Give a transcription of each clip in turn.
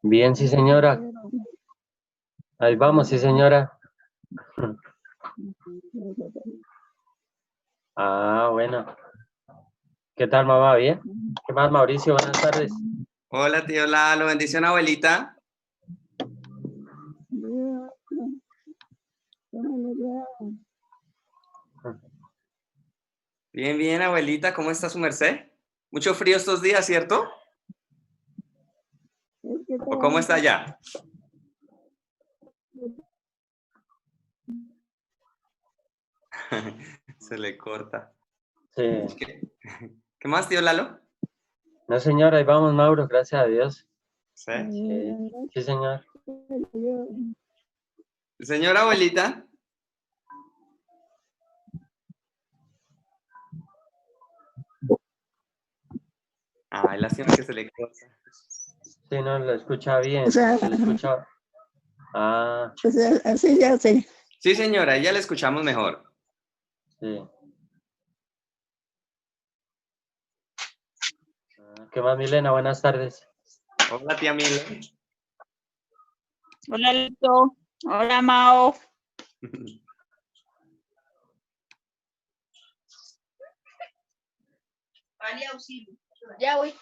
Bien, sí, señora. Ahí vamos, sí, señora. Ah, bueno. ¿Qué tal, mamá? ¿Bien? ¿Qué más, Mauricio? Buenas tardes. Hola, tío Lalo. Bendición, abuelita. Bien, bien, abuelita. ¿Cómo está su merced? Mucho frío estos días, ¿cierto? ¿O cómo está allá? Se le corta. Sí. ¿Qué más, tío Lalo? No, señora, ahí vamos, Mauro, gracias a Dios. ¿Sí? Sí, señor. Señora abuelita. Ay, lástima que se le corta. Sí, no, lo escucha bien. Se lo escucha. Ah, Pues así ya sé. Sí, señora, ya le escuchamos mejor. sí. ¿Qué más, Milena? Buenas tardes. Hola, tía Mile. Hola, Lito. Hola, Mao. Vale, auxilio. Ya voy.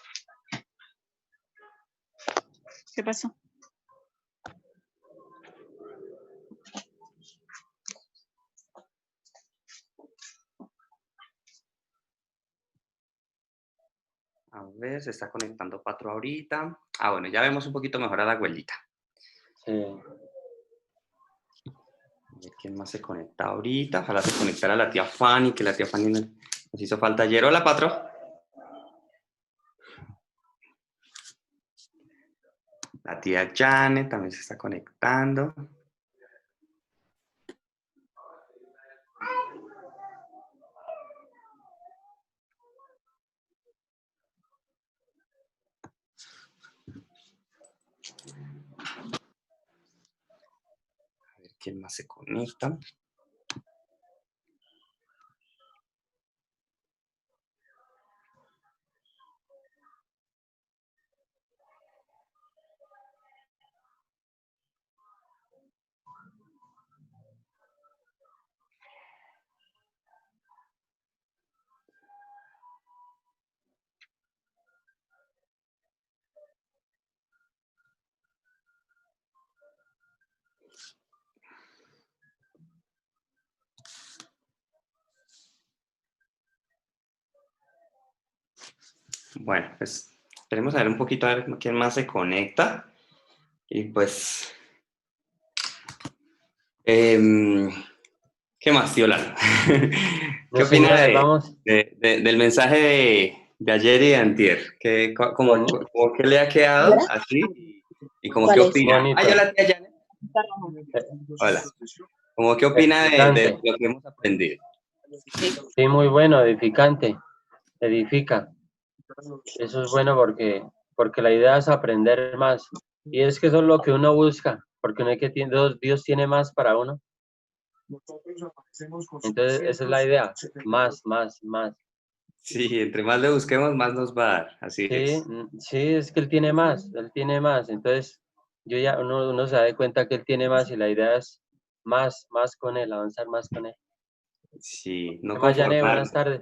¿Qué pasó? A ver, se está conectando Patro ahorita. Ah, bueno, ya vemos un poquito mejor a la abuelita. Sí. A ver quién más se conecta ahorita. Ojalá se conectara la tía Fanny, que la tía Fanny nos hizo falta ayer. Hola, Patro. La tía Janet también se está conectando. A ver quién más se conecta. Bueno, pues esperemos a ver un poquito a ver quién más se conecta. Y pues... ¿qué más, tío Lalo? ¿Qué No, opina señora, ahí vamos. del mensaje de ayer y de antier? ¿Cómo que le ha quedado así? ¿Y como qué ¿Cuál es? opina? Bonito. Ay, hola, tía Janet. Hola. ¿Cómo qué opina de Edificante. lo que hemos aprendido? Sí, muy bueno, edificante. Edifica. Eso es bueno porque la idea es aprender más. Y es que eso es lo que uno busca, porque no hay que Dios tiene más para uno. Entonces, esa es la idea. Más, más, más. Sí, entre más le busquemos, más nos va a dar. Así Sí, es. sí, es que él tiene más, él tiene más. Entonces, uno se da cuenta que él tiene más y la idea es más con él, avanzar más con él. Sí, no ¿Qué más, Jané? Buenas conformarnos. tardes.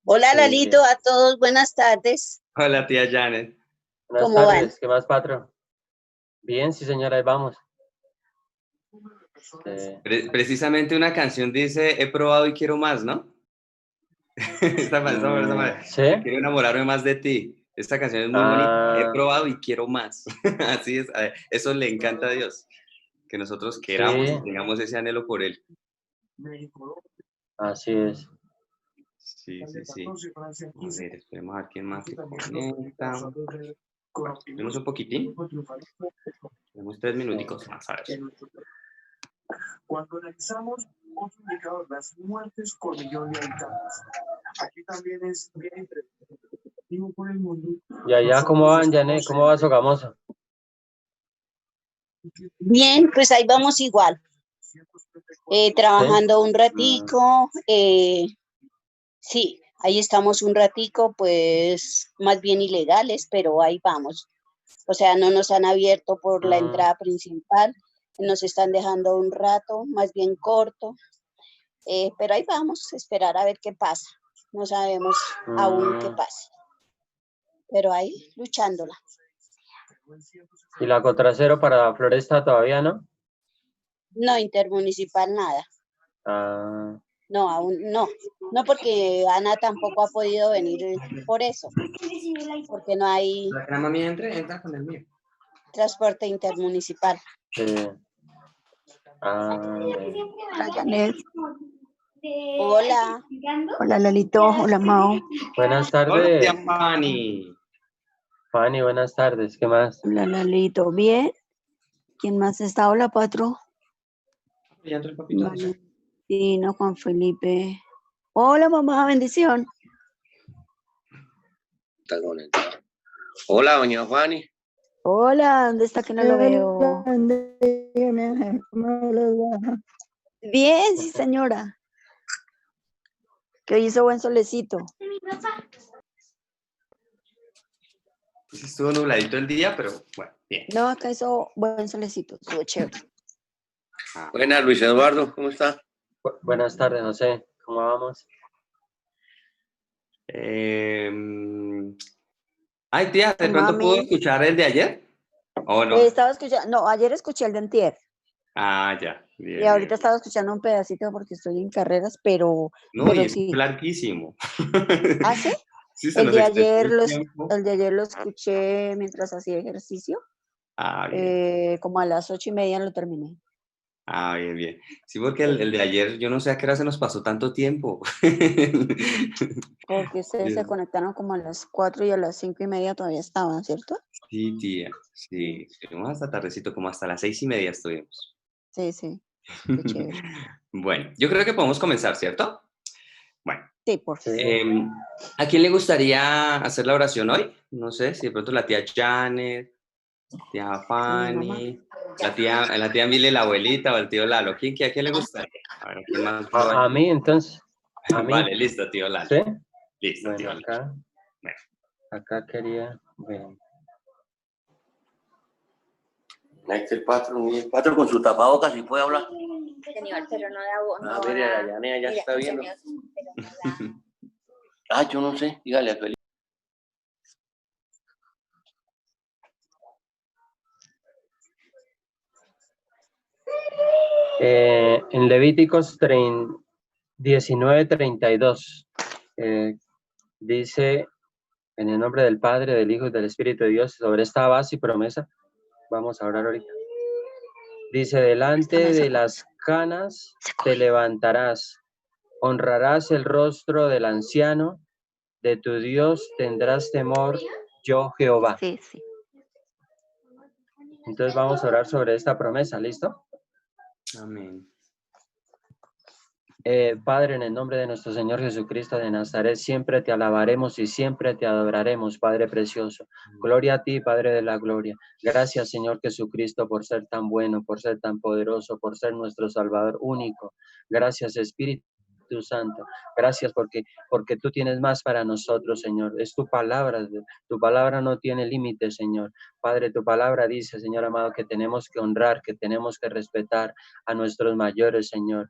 Hola, Sí, Lalito, a todos, buenas tardes. Hola, tía Janet. buenas ¿Cómo van? tardes. ¿Qué más, patrón? Bien, sí, señora, ahí vamos. Precisamente una canción dice, he probado y quiero más, ¿no? ¿Sí? Quiero enamorarme más de ti. Esta canción es muy bonita. He Ah, probado y quiero más. Así es. Eso le encanta a Dios. Que nosotros queramos y sí, tengamos ese anhelo por Él. así es. Sí, sí, sí. A ver, esperemos a ver quién más se conecta. Tenemos un poquitín. Tenemos 3 minuticos más, a ver. Cuando analizamos otro indicador, las muertes por millón de habitantes, aquí también es bien representativo por el mundo. ¿Y allá cómo van, Jané? ¿Cómo va Sogamoso? Bien, pues ahí vamos igual. Trabajando un ratico. Sí, Ahí estamos un ratico, pues más bien ilegales, pero ahí vamos. O sea, no nos han abierto por la entrada principal, nos están dejando un rato, más bien corto, pero ahí vamos, a esperar a ver qué pasa. No sabemos aún qué pasa, pero ahí luchándola. ¿Y la Cotrasero para Floresta todavía no? No, intermunicipal nada. Ah, No, aún no. No, porque Ana tampoco ha podido venir por eso, porque no hay La que la mami entra con el mío. transporte intermunicipal. sí. Hola, Janet. Hola. Hola, Lalito. Hola, Mao. Buenas Hola, tardes, tía Fanny. Fanny, buenas tardes, ¿qué más? Hola, Lalito. ¿Bien? ¿Quién más está? Hola, Patro. Ya entró el papito. Valentino, Juan Felipe. Hola, mamá. Bendición. Está conectado. Hola, doña Fanny. Hola, ¿dónde está que no lo veo? Bien, sí, señora. Que hoy hizo buen solecito. Sí, estuvo nubladito el día, pero bueno, bien. No, acá hizo buen solecito. Estuvo chévere. Buenas, Luis Eduardo, ¿cómo está? Buenas tardes, José, ¿cómo vamos? Ay, tía, ¿de pronto pudo Mami. escuchar el de ayer? ¿O no? Estaba escuchando, no, ayer escuché el de antier. Ah, ya. Bien, Y ahorita bien. estaba escuchando un pedacito porque estoy en carreras, pero No, y es sí. larguísimo. ¿Ah, sí? Sí, se El nos de extendió ayer el tiempo. lo escuché mientras hacía ejercicio. Ah, bien. Como a las 8:30 lo terminé. Ah, bien, bien. Sí, porque el de ayer, yo no sé a qué hora se nos pasó tanto tiempo. Porque ustedes se conectaron como a las 4 y a las 5:30 todavía estaban, ¿cierto? Sí, tía. Sí, estuvimos hasta tardecito, como hasta las 6:30 estuvimos. Sí, sí. Qué chévere. Bueno, yo creo que podemos comenzar, ¿cierto? Bueno, Sí, por favor. ¿a quién le gustaría hacer la oración hoy? No sé, si de pronto la tía Janet, tía Fanny, la tía Mile, la abuelita o el tío Lalo. ¿A quién le gustaría? A ver, ¿quién más? A mí, entonces, a mí. Vale, listo, tío Lalo. ¿Sí? Listo, Bueno, tío Lalo. acá quería ver. Ahí está el patrón con su tapabocas, si puede hablar. Señor, pero no da voz. Ah, mire, la Yanea ya está viendo. Ah, yo no sé, dígale a Felipe. En Levíticos 19:32 dice, en el nombre del Padre, del Hijo y del Espíritu de Dios, sobre esta base y promesa, vamos a orar ahorita. Dice, delante de las canas te levantarás, honrarás el rostro del anciano, de tu Dios tendrás temor, yo Jehová. Sí, sí. Entonces vamos a orar sobre esta promesa, ¿listo? Amén. Padre, en el nombre de nuestro Señor Jesucristo de Nazaret, siempre te alabaremos y siempre te adoraremos, Padre precioso. Gloria a ti, Padre de la gloria. Gracias, Señor Jesucristo, por ser tan bueno, por ser tan poderoso, por ser nuestro Salvador único. Gracias, Espíritu Santo. Gracias porque tú tienes más para nosotros, Señor. Es tu palabra no tiene límites, Señor. Padre, tu palabra dice, Señor amado, que tenemos que honrar, que tenemos que respetar a nuestros mayores, Señor.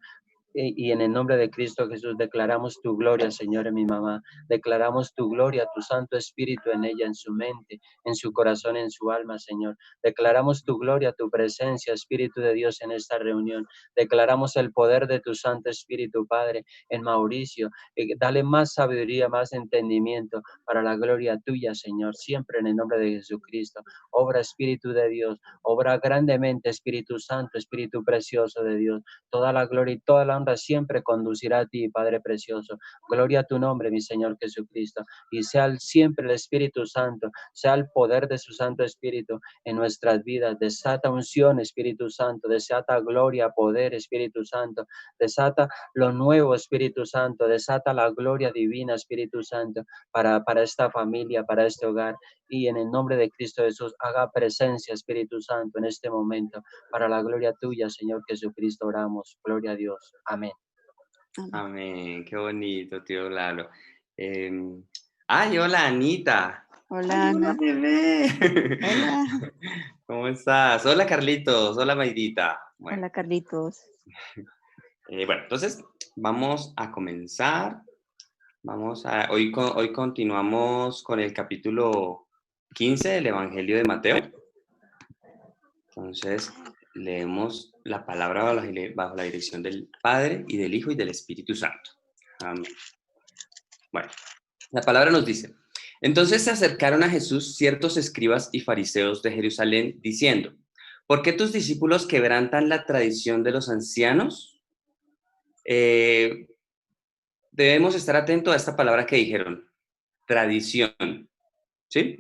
Y en el nombre de Cristo Jesús declaramos tu gloria, Señor, en mi mamá. Declaramos tu gloria, tu Santo Espíritu en ella, en su mente, en su corazón, en su alma, Señor. Declaramos tu gloria, tu presencia, Espíritu de Dios, en esta reunión. Declaramos el poder de tu Santo Espíritu, Padre, en Mauricio. Dale más sabiduría, más entendimiento para la gloria tuya, Señor, siempre en el nombre de Jesucristo. Obra, Espíritu de Dios. Obra grandemente, Espíritu Santo, Espíritu precioso de Dios. Toda la gloria y toda la honra siempre conducirá a ti, Padre precioso. Gloria a tu nombre, mi Señor Jesucristo. Y sea siempre el Espíritu Santo, sea el poder de su Santo Espíritu en nuestras vidas. Desata unción, Espíritu Santo. Desata gloria, poder, Espíritu Santo. Desata lo nuevo, Espíritu Santo. Desata la gloria divina, Espíritu Santo, para esta familia, para este hogar. Y en el nombre de Cristo Jesús, haga presencia, Espíritu Santo, en este momento. Para la gloria tuya, Señor Jesucristo, oramos. Gloria a Dios. Amén. Amén. Qué bonito, tío Lalo. Ay, hola, Anita. Hola, Ana. Bebé. Hola. ¿Cómo estás? Hola, Carlitos. Hola, Mayrita. Bueno, Hola, Carlitos. bueno, entonces vamos a comenzar. Hoy continuamos con el capítulo 15 del Evangelio de Mateo. Entonces, leemos la palabra bajo la dirección del Padre y del Hijo y del Espíritu Santo. Amén. Bueno, la palabra nos dice: entonces se acercaron a Jesús ciertos escribas y fariseos de Jerusalén, diciendo: ¿por qué tus discípulos quebrantan la tradición de los ancianos? Debemos estar atentos a esta palabra que dijeron, tradición, ¿sí?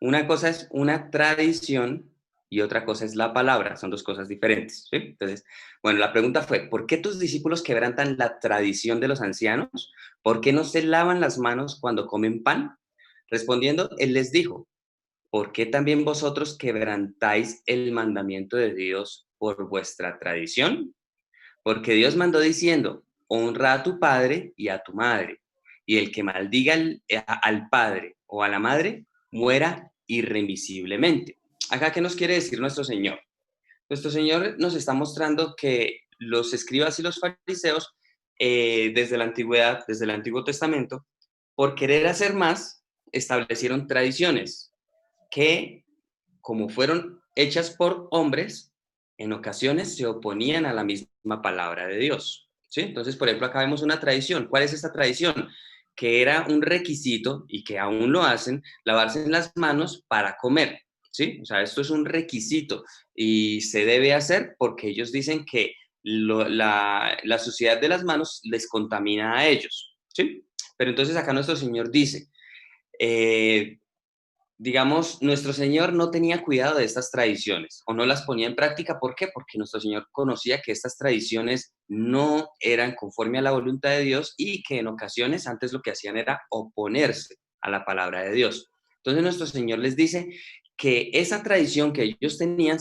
Una cosa es una tradición y otra cosa es la palabra, son dos cosas diferentes, ¿sí? Entonces, bueno, la pregunta fue: ¿por qué tus discípulos quebrantan la tradición de los ancianos? ¿Por qué no se lavan las manos cuando comen pan? Respondiendo, él les dijo: ¿por qué también vosotros quebrantáis el mandamiento de Dios por vuestra tradición? Porque Dios mandó diciendo: honra a tu padre y a tu madre, y el que maldiga al padre o a la madre, muera irremisiblemente. Acá, ¿qué nos quiere decir nuestro Señor? Nuestro Señor nos está mostrando que los escribas y los fariseos, desde la antigüedad, desde el Antiguo Testamento, por querer hacer más, establecieron tradiciones que, como fueron hechas por hombres, en ocasiones se oponían a la misma palabra de Dios, ¿sí? Entonces, por ejemplo, acá vemos una tradición. ¿Cuál es esta tradición? Que era un requisito, y que aún lo hacen, lavarse las manos para comer, ¿sí? O sea, esto es un requisito y se debe hacer porque ellos dicen que la suciedad de las manos les contamina a ellos, ¿sí? Pero entonces acá nuestro Señor dice, digamos, nuestro Señor no tenía cuidado de estas tradiciones o no las ponía en práctica. ¿Por qué? Porque nuestro Señor conocía que estas tradiciones no eran conforme a la voluntad de Dios y que en ocasiones antes lo que hacían era oponerse a la palabra de Dios. Entonces nuestro Señor les dice que esa tradición que ellos tenían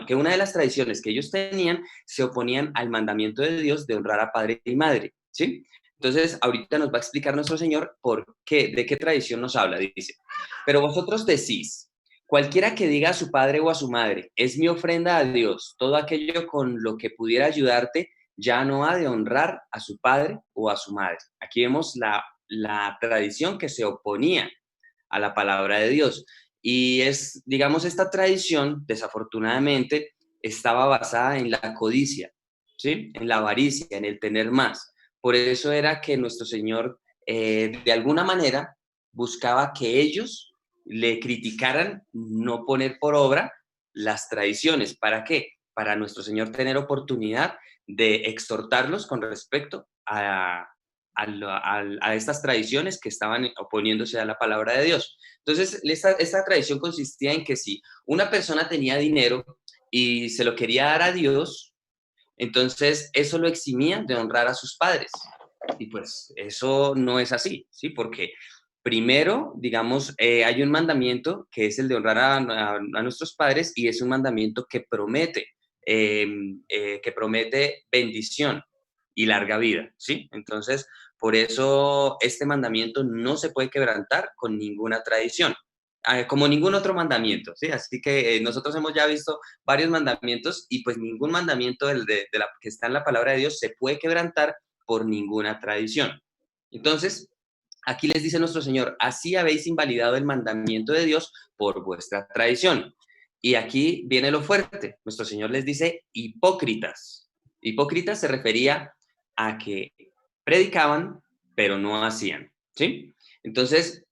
que una de las tradiciones que ellos tenían se oponían al mandamiento de Dios de honrar a padre y madre, ¿sí? Entonces, ahorita nos va a explicar nuestro Señor de qué tradición nos habla. Dice: pero vosotros decís, cualquiera que diga a su padre o a su madre, es mi ofrenda a Dios, todo aquello con lo que pudiera ayudarte, ya no ha de honrar a su padre o a su madre. Aquí vemos la tradición que se oponía a la palabra de Dios. Y digamos, esta tradición, desafortunadamente, estaba basada en la codicia, ¿sí? En la avaricia, en el tener más. Por eso era que nuestro Señor, de alguna manera, buscaba que ellos le criticaran no poner por obra las tradiciones. ¿Para qué? Para nuestro Señor tener oportunidad de exhortarlos con respecto a estas tradiciones que estaban oponiéndose a la palabra de Dios. Entonces, esta tradición consistía en que si una persona tenía dinero y se lo quería dar a Dios, entonces eso lo eximía de honrar a sus padres. Y pues eso no es así, ¿sí? Porque primero, digamos, hay un mandamiento que es el de honrar a nuestros padres, y es un mandamiento que promete bendición y larga vida, ¿sí? Entonces, por eso este mandamiento no se puede quebrantar con ninguna tradición, como ningún otro mandamiento, ¿sí? Así que nosotros hemos ya visto varios mandamientos, y pues ningún mandamiento que está en la palabra de Dios se puede quebrantar por ninguna tradición. Entonces, aquí les dice nuestro Señor: así habéis invalidado el mandamiento de Dios por vuestra tradición. Y aquí viene lo fuerte. Nuestro Señor les dice hipócritas. Hipócritas se refería a que predicaban, pero no hacían, ¿sí? Entonces,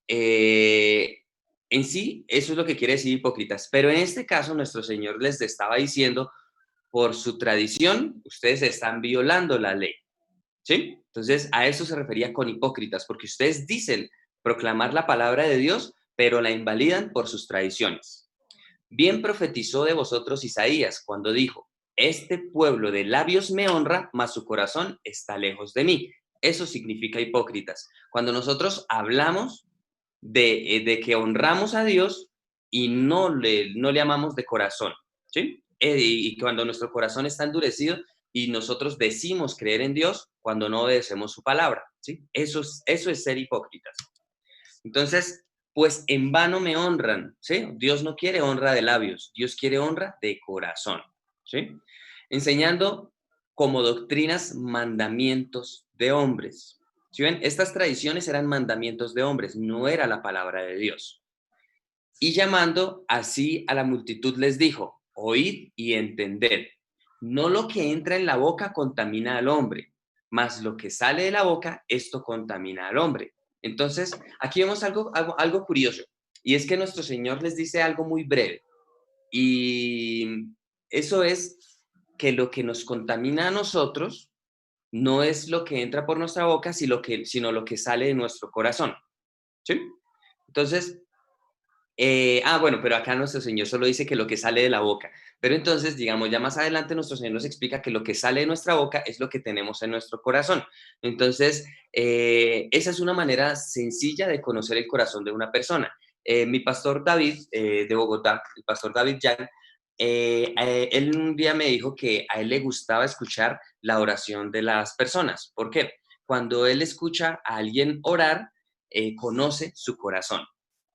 en sí, eso es lo que quiere decir hipócritas. Pero en este caso, nuestro Señor les estaba diciendo: por su tradición, ustedes están violando la ley, ¿sí? Entonces, a eso se refería con hipócritas, porque ustedes dicen proclamar la palabra de Dios, pero la invalidan por sus tradiciones. Bien profetizó de vosotros Isaías cuando dijo: este pueblo de labios me honra, mas su corazón está lejos de mí. Eso significa hipócritas. Cuando nosotros hablamos de que honramos a Dios y no le amamos de corazón, ¿sí? Y cuando nuestro corazón está endurecido, y nosotros decimos creer en Dios cuando no obedecemos su palabra, ¿sí? Eso es ser hipócritas. Entonces, pues en vano me honran, ¿sí? Dios no quiere honra de labios, Dios quiere honra de corazón, ¿sí? Enseñando como doctrinas mandamientos de hombres. ¿Sí ven? Estas tradiciones eran mandamientos de hombres, no era la palabra de Dios. Y llamando así a la multitud les dijo, oíd y entended. No lo que entra en la boca contamina al hombre, mas lo que sale de la boca, esto contamina al hombre. Entonces, aquí vemos algo curioso, y es que nuestro Señor les dice algo muy breve, y eso es que lo que nos contamina a nosotros no es lo que entra por nuestra boca, sino lo que sale de nuestro corazón, ¿sí? Entonces, bueno, pero acá nuestro Señor solo dice que lo que sale de la boca. Pero entonces, digamos, ya más adelante nuestro Señor nos explica que lo que sale de nuestra boca es lo que tenemos en nuestro corazón. Entonces, esa es una manera sencilla de conocer el corazón de una persona. Mi pastor David, de Bogotá, el pastor David Yang, él un día me dijo que a él le gustaba escuchar la oración de las personas. ¿Por qué? Cuando él escucha a alguien orar, conoce su corazón.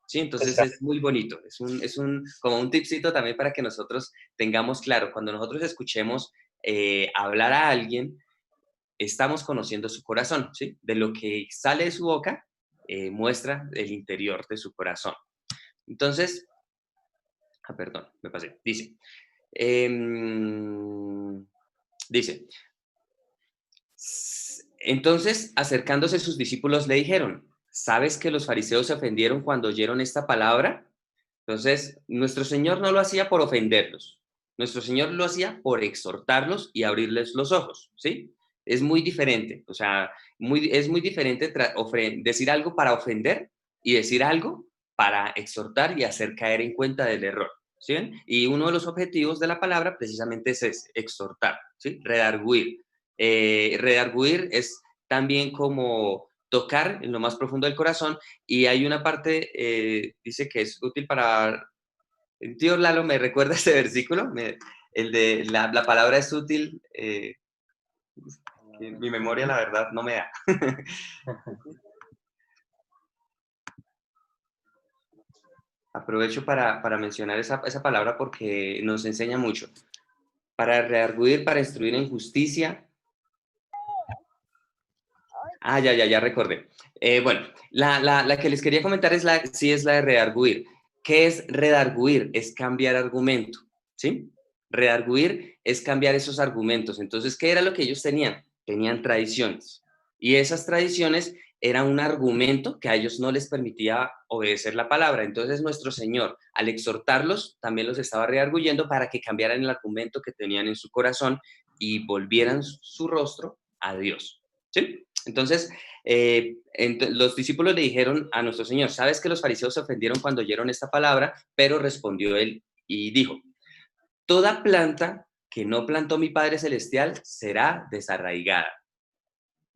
Sí, entonces es muy bonito, como un tipcito también para que nosotros tengamos claro, cuando nosotros escuchemos hablar a alguien, estamos conociendo su corazón, ¿sí? De lo que sale de su boca, muestra el interior de su corazón. Entonces, perdón, me pasé, dice, entonces, acercándose sus discípulos le dijeron, ¿sabes que los fariseos se ofendieron cuando oyeron esta palabra? Entonces, nuestro Señor no lo hacía por ofenderlos, nuestro Señor lo hacía por exhortarlos y abrirles los ojos, ¿sí? Es muy diferente, o sea, es muy diferente decir algo para ofender y decir algo para exhortar y hacer caer en cuenta del error, ¿sí ven? Y uno de los objetivos de la palabra precisamente es ese, exhortar, ¿sí? Redarguir. Redarguir es también como tocar en lo más profundo del corazón, y hay una parte, dice que es útil para... Tío Lalo, ¿me recuerda ese versículo? El de la palabra es útil, mi memoria la verdad no me da. Aprovecho para mencionar esa palabra porque nos enseña mucho. Para redarguir, para instruir en justicia. Ya recordé. Bueno, la que les quería comentar es la de redarguir. ¿Qué es redarguir? Es cambiar argumento, ¿sí? Redarguir es cambiar esos argumentos. Entonces, ¿qué era lo que ellos tenían? Tenían tradiciones. Y esas tradiciones eran un argumento que a ellos no les permitía obedecer la palabra. Entonces, nuestro Señor, al exhortarlos, también los estaba redarguyendo para que cambiaran el argumento que tenían en su corazón y volvieran su rostro a Dios, ¿sí? Entonces, los discípulos le dijeron a nuestro Señor, ¿sabes que los fariseos se ofendieron cuando oyeron esta palabra? Pero respondió él y dijo, toda planta que no plantó mi Padre Celestial será desarraigada.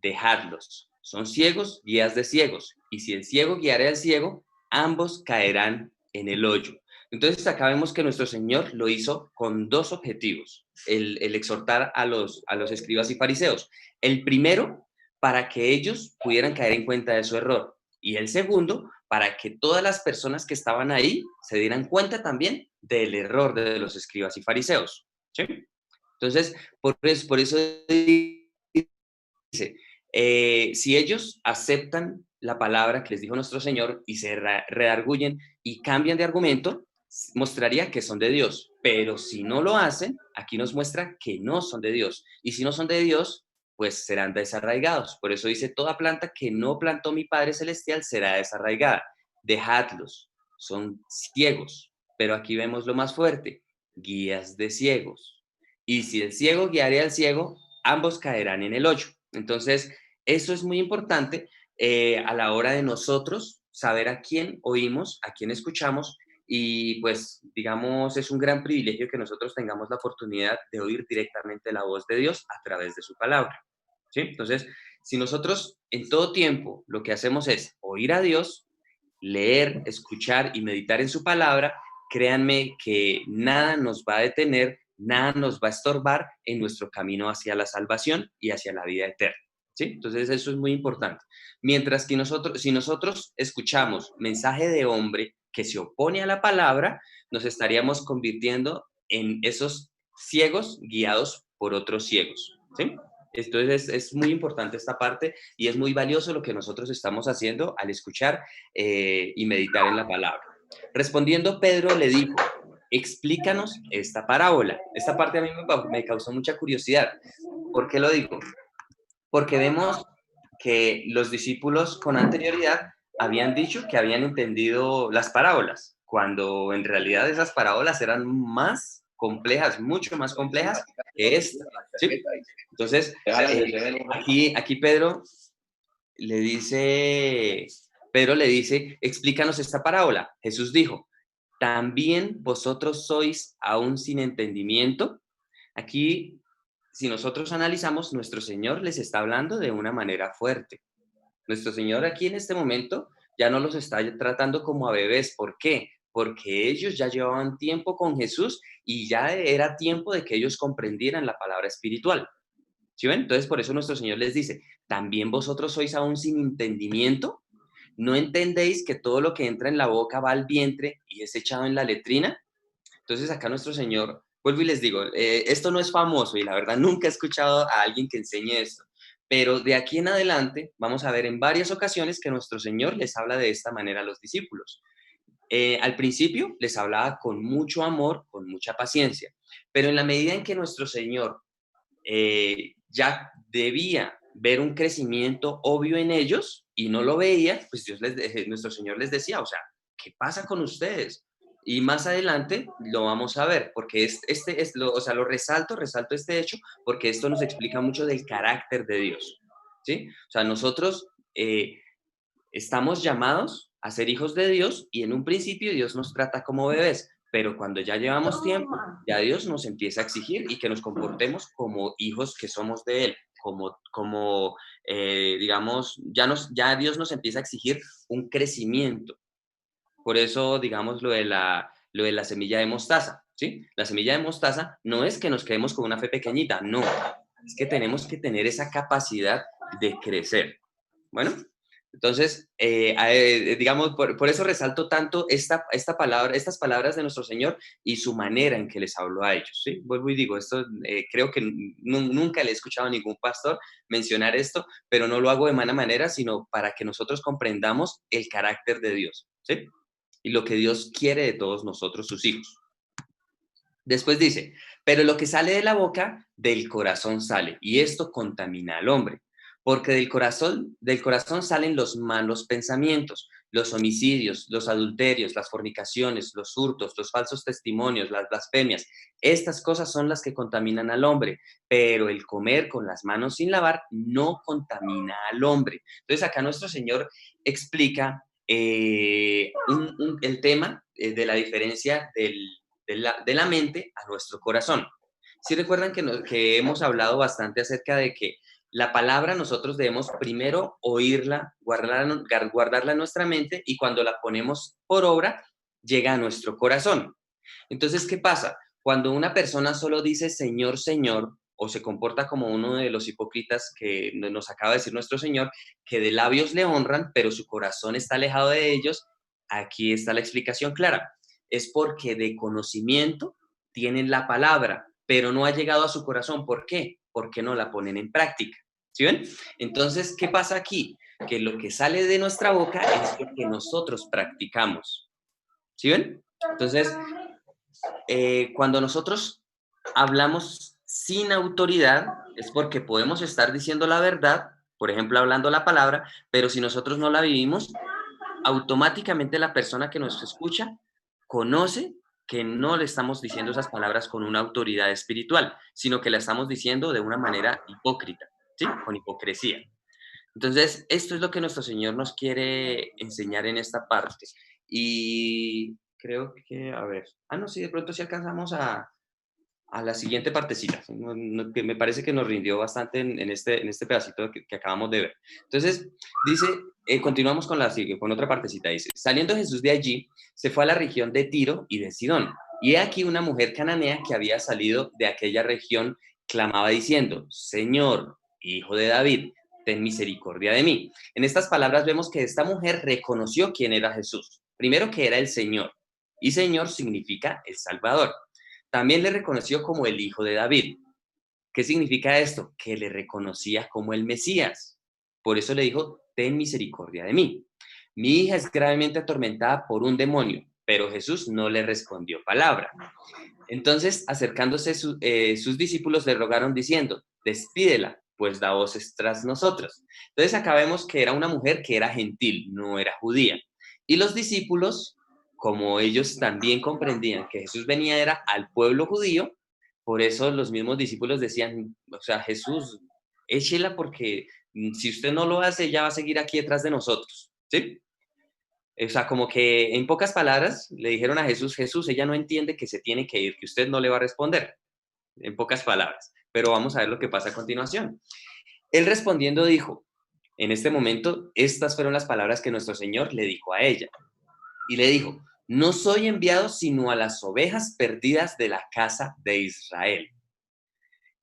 Dejadlos. Son ciegos, guías de ciegos. Y si el ciego guiare al ciego, ambos caerán en el hoyo. Entonces acá vemos que nuestro Señor lo hizo con dos objetivos, el exhortar a los escribas y fariseos. El primero, para que ellos pudieran caer en cuenta de su error. Y el segundo, para que todas las personas que estaban ahí se dieran cuenta también del error de los escribas y fariseos, ¿sí? Entonces, por eso dice, si ellos aceptan la palabra que les dijo nuestro Señor y se redarguyen y cambian de argumento, mostraría que son de Dios. Pero si no lo hacen, aquí nos muestra que no son de Dios. Y si no son de Dios, pues serán desarraigados. Por eso dice, toda planta que no plantó mi Padre Celestial será desarraigada. Dejadlos, son ciegos. Pero aquí vemos lo más fuerte, guías de ciegos. Y si el ciego guiare al ciego, ambos caerán en el hoyo. Entonces, eso es muy importante a la hora de nosotros saber a quién oímos, a quién escuchamos, y pues, digamos, es un gran privilegio que nosotros tengamos la oportunidad de oír directamente la voz de Dios a través de su palabra, ¿sí? Entonces, si nosotros en todo tiempo lo que hacemos es oír a Dios, leer, escuchar y meditar en su palabra, créanme que nada nos va a detener nada nos va a estorbar en nuestro camino hacia la salvación y hacia la vida eterna. ¿Sí? Entonces eso es muy importante. Mientras que si nosotros escuchamos mensaje de hombre que se opone a la palabra, nos estaríamos convirtiendo en esos ciegos guiados por otros ciegos. ¿Sí? Entonces es muy importante esta parte y es muy valioso lo que nosotros estamos haciendo al escuchar y meditar en la palabra. Respondiendo, Pedro le dijo: explícanos esta parábola. Esta parte a mí me causó mucha curiosidad. ¿Por qué lo digo? Porque vemos que los discípulos con anterioridad habían dicho que habían entendido las parábolas, cuando en realidad esas parábolas eran más complejas, mucho más complejas que esta. ¿Sí? Entonces, aquí Pedro le dice, explícanos esta parábola. Jesús dijo: ¿también vosotros sois aún sin entendimiento? Aquí, si nosotros analizamos, nuestro Señor les está hablando de una manera fuerte. Nuestro Señor aquí en este momento ya no los está tratando como a bebés. ¿Por qué? Porque ellos ya llevaban tiempo con Jesús y ya era tiempo de que ellos comprendieran la palabra espiritual. ¿Sí ven? Entonces, por eso nuestro Señor les dice: ¿también vosotros sois aún sin entendimiento? ¿No entendéis que todo lo que entra en la boca va al vientre y es echado en la letrina? Entonces, acá nuestro Señor, vuelvo y les digo, esto no es famoso y la verdad nunca he escuchado a alguien que enseñe esto, pero de aquí en adelante vamos a ver en varias ocasiones que nuestro Señor les habla de esta manera a los discípulos. Al principio les hablaba con mucho amor, con mucha paciencia, pero en la medida en que nuestro Señor ya debía ver un crecimiento obvio en ellos y no lo veía, pues nuestro Señor les decía, o sea, ¿qué pasa con ustedes? Y más adelante lo vamos a ver, porque lo resalto este hecho, porque esto nos explica mucho del carácter de Dios, ¿sí? O sea, nosotros estamos llamados a ser hijos de Dios y en un principio Dios nos trata como bebés, pero cuando ya llevamos tiempo, ya Dios nos empieza a exigir y que nos comportemos como hijos que somos de Él, digamos, ya Dios nos empieza a exigir un crecimiento. Por eso, digamos, lo de la semilla de mostaza, ¿sí? La semilla de mostaza no es que nos quedemos con una fe pequeñita, no, es que tenemos que tener esa capacidad de crecer. Bueno, entonces, digamos, por eso resalto tanto estas palabras de nuestro Señor y su manera en que les habló a ellos, ¿sí? Vuelvo y digo, esto creo que nunca le he escuchado a ningún pastor mencionar esto, pero no lo hago de mala manera, sino para que nosotros comprendamos el carácter de Dios, ¿sí? Y lo que Dios quiere de todos nosotros, sus hijos. Después dice: pero lo que sale de la boca, del corazón sale, y esto contamina al hombre. Porque del corazón salen los malos pensamientos, los homicidios, los adulterios, las fornicaciones, los hurtos, los falsos testimonios, las blasfemias. Estas cosas son las que contaminan al hombre, pero el comer con las manos sin lavar no contamina al hombre. Entonces acá nuestro Señor explica el tema de la diferencia de la mente a nuestro corazón. Si recuerdan que hemos hablado bastante acerca de que la palabra nosotros debemos primero oírla, guardarla en nuestra mente y cuando la ponemos por obra, llega a nuestro corazón. Entonces, ¿qué pasa? Cuando una persona solo dice Señor, Señor, o se comporta como uno de los hipócritas que nos acaba de decir nuestro Señor, que de labios le honran, pero su corazón está alejado de ellos, aquí está la explicación clara. Es porque de conocimiento tienen la palabra, pero no ha llegado a su corazón. ¿Por qué? Porque no la ponen en práctica. ¿Sí ven? Entonces, ¿qué pasa aquí? Que lo que sale de nuestra boca es lo que nosotros practicamos. ¿Sí ven? Entonces, cuando nosotros hablamos sin autoridad, es porque podemos estar diciendo la verdad, por ejemplo, hablando la palabra, pero si nosotros no la vivimos, automáticamente la persona que nos escucha conoce que no le estamos diciendo esas palabras con una autoridad espiritual, sino que la estamos diciendo de una manera hipócrita, ¿sí? Con hipocresía. Entonces, esto es lo que nuestro Señor nos quiere enseñar en esta parte. Y creo que, a ver, no, sí, de pronto sí alcanzamos a la siguiente partecita, que me parece que nos rindió bastante en este pedacito que acabamos de ver. Entonces, dice, continuamos con otra partecita, dice: saliendo Jesús de allí, se fue a la región de Tiro y de Sidón. Y he aquí una mujer cananea que había salido de aquella región clamaba diciendo, Señor, hijo de David, ten misericordia de mí. En estas palabras vemos que esta mujer reconoció quién era Jesús. Primero que era el Señor, y Señor significa el Salvador. También le reconoció como el hijo de David. ¿Qué significa esto? Que le reconocía como el Mesías. Por eso le dijo, ten misericordia de mí. Mi hija es gravemente atormentada por un demonio, pero Jesús no le respondió palabra. Entonces, acercándose sus discípulos le rogaron diciendo, despídela, pues da voces tras nosotros. Entonces, acá vemos que era una mujer que era gentil, no era judía. Y los discípulos, como ellos también comprendían que Jesús venía era al pueblo judío, por eso los mismos discípulos decían, o sea, Jesús, échela porque si usted no lo hace, ella va a seguir aquí detrás de nosotros, ¿sí? O sea, como que en pocas palabras le dijeron a Jesús, Jesús, ella no entiende que se tiene que ir, que usted no le va a responder, en pocas palabras. Pero vamos a ver lo que pasa a continuación. Él respondiendo dijo, en este momento, estas fueron las palabras que nuestro Señor le dijo a ella. Y le dijo, no soy enviado sino a las ovejas perdidas de la casa de Israel.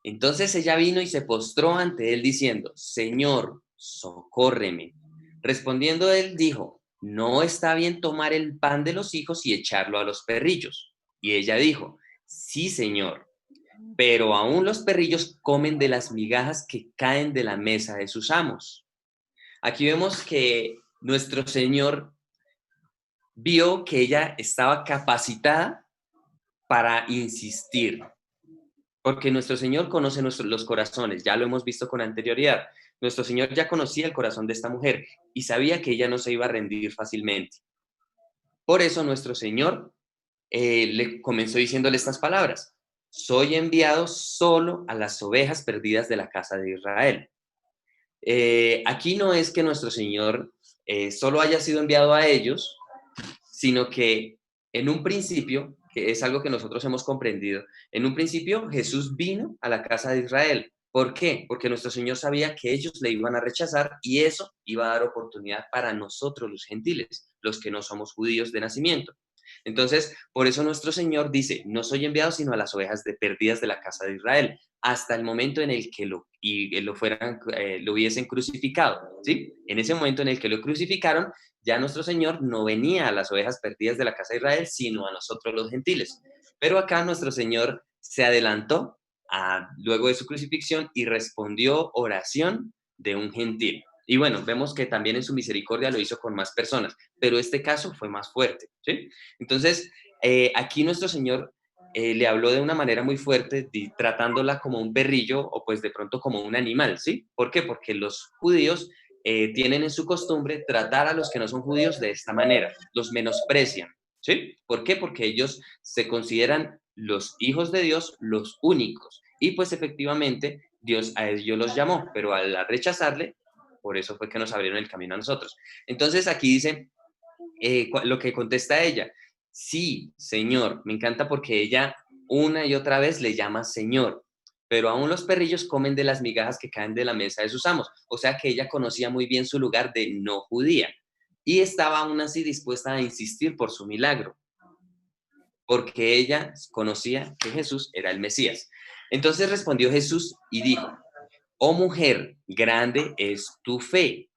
Entonces ella vino y se postró ante él diciendo, Señor, socórreme. Respondiendo él dijo, no está bien tomar el pan de los hijos y echarlo a los perrillos. Y ella dijo, sí, Señor, pero aún los perrillos comen de las migajas que caen de la mesa de sus amos. Aquí vemos que nuestro Señor vio que ella estaba capacitada para insistir, porque nuestro Señor conoce los corazones, ya lo hemos visto con anterioridad. Nuestro Señor ya conocía el corazón de esta mujer y sabía que ella no se iba a rendir fácilmente. Por eso nuestro Señor le comenzó diciéndole estas palabras. Soy enviado solo a las ovejas perdidas de la casa de Israel. Aquí no es que nuestro Señor solo haya sido enviado a ellos, sino que en un principio, que es algo que nosotros hemos comprendido, en un principio Jesús vino a la casa de Israel. ¿Por qué? Porque nuestro Señor sabía que ellos le iban a rechazar y eso iba a dar oportunidad para nosotros los gentiles, los que no somos judíos de nacimiento. Entonces, por eso nuestro Señor dice, no soy enviado sino a las ovejas perdidas de la casa de Israel, hasta el momento en el que lo hubiesen crucificado, ¿sí? En ese momento en el que lo crucificaron, ya nuestro Señor no venía a las ovejas perdidas de la casa de Israel, sino a nosotros los gentiles. Pero acá nuestro Señor se adelantó luego de su crucifixión y respondió oración de un gentil. Y bueno, vemos que también en su misericordia lo hizo con más personas, pero este caso fue más fuerte, ¿sí? Entonces, aquí nuestro Señor le habló de una manera muy fuerte, tratándola como un perrillo o pues de pronto como un animal, ¿sí? ¿Por qué? Porque los judíos tienen en su costumbre tratar a los que no son judíos de esta manera, los menosprecian, ¿sí? ¿Por qué? Porque ellos se consideran los hijos de Dios, los únicos, y pues efectivamente Dios a ellos los llamó, pero al rechazarle, por eso fue que nos abrieron el camino a nosotros. Entonces aquí dice lo que contesta ella, sí, Señor, me encanta porque ella una y otra vez le llama Señor, pero aún los perrillos comen de las migajas que caen de la mesa de sus amos, o sea que ella conocía muy bien su lugar de no judía y estaba aún así dispuesta a insistir por su milagro, porque ella conocía que Jesús era el Mesías. Entonces respondió Jesús y dijo, oh mujer, grande es tu fe,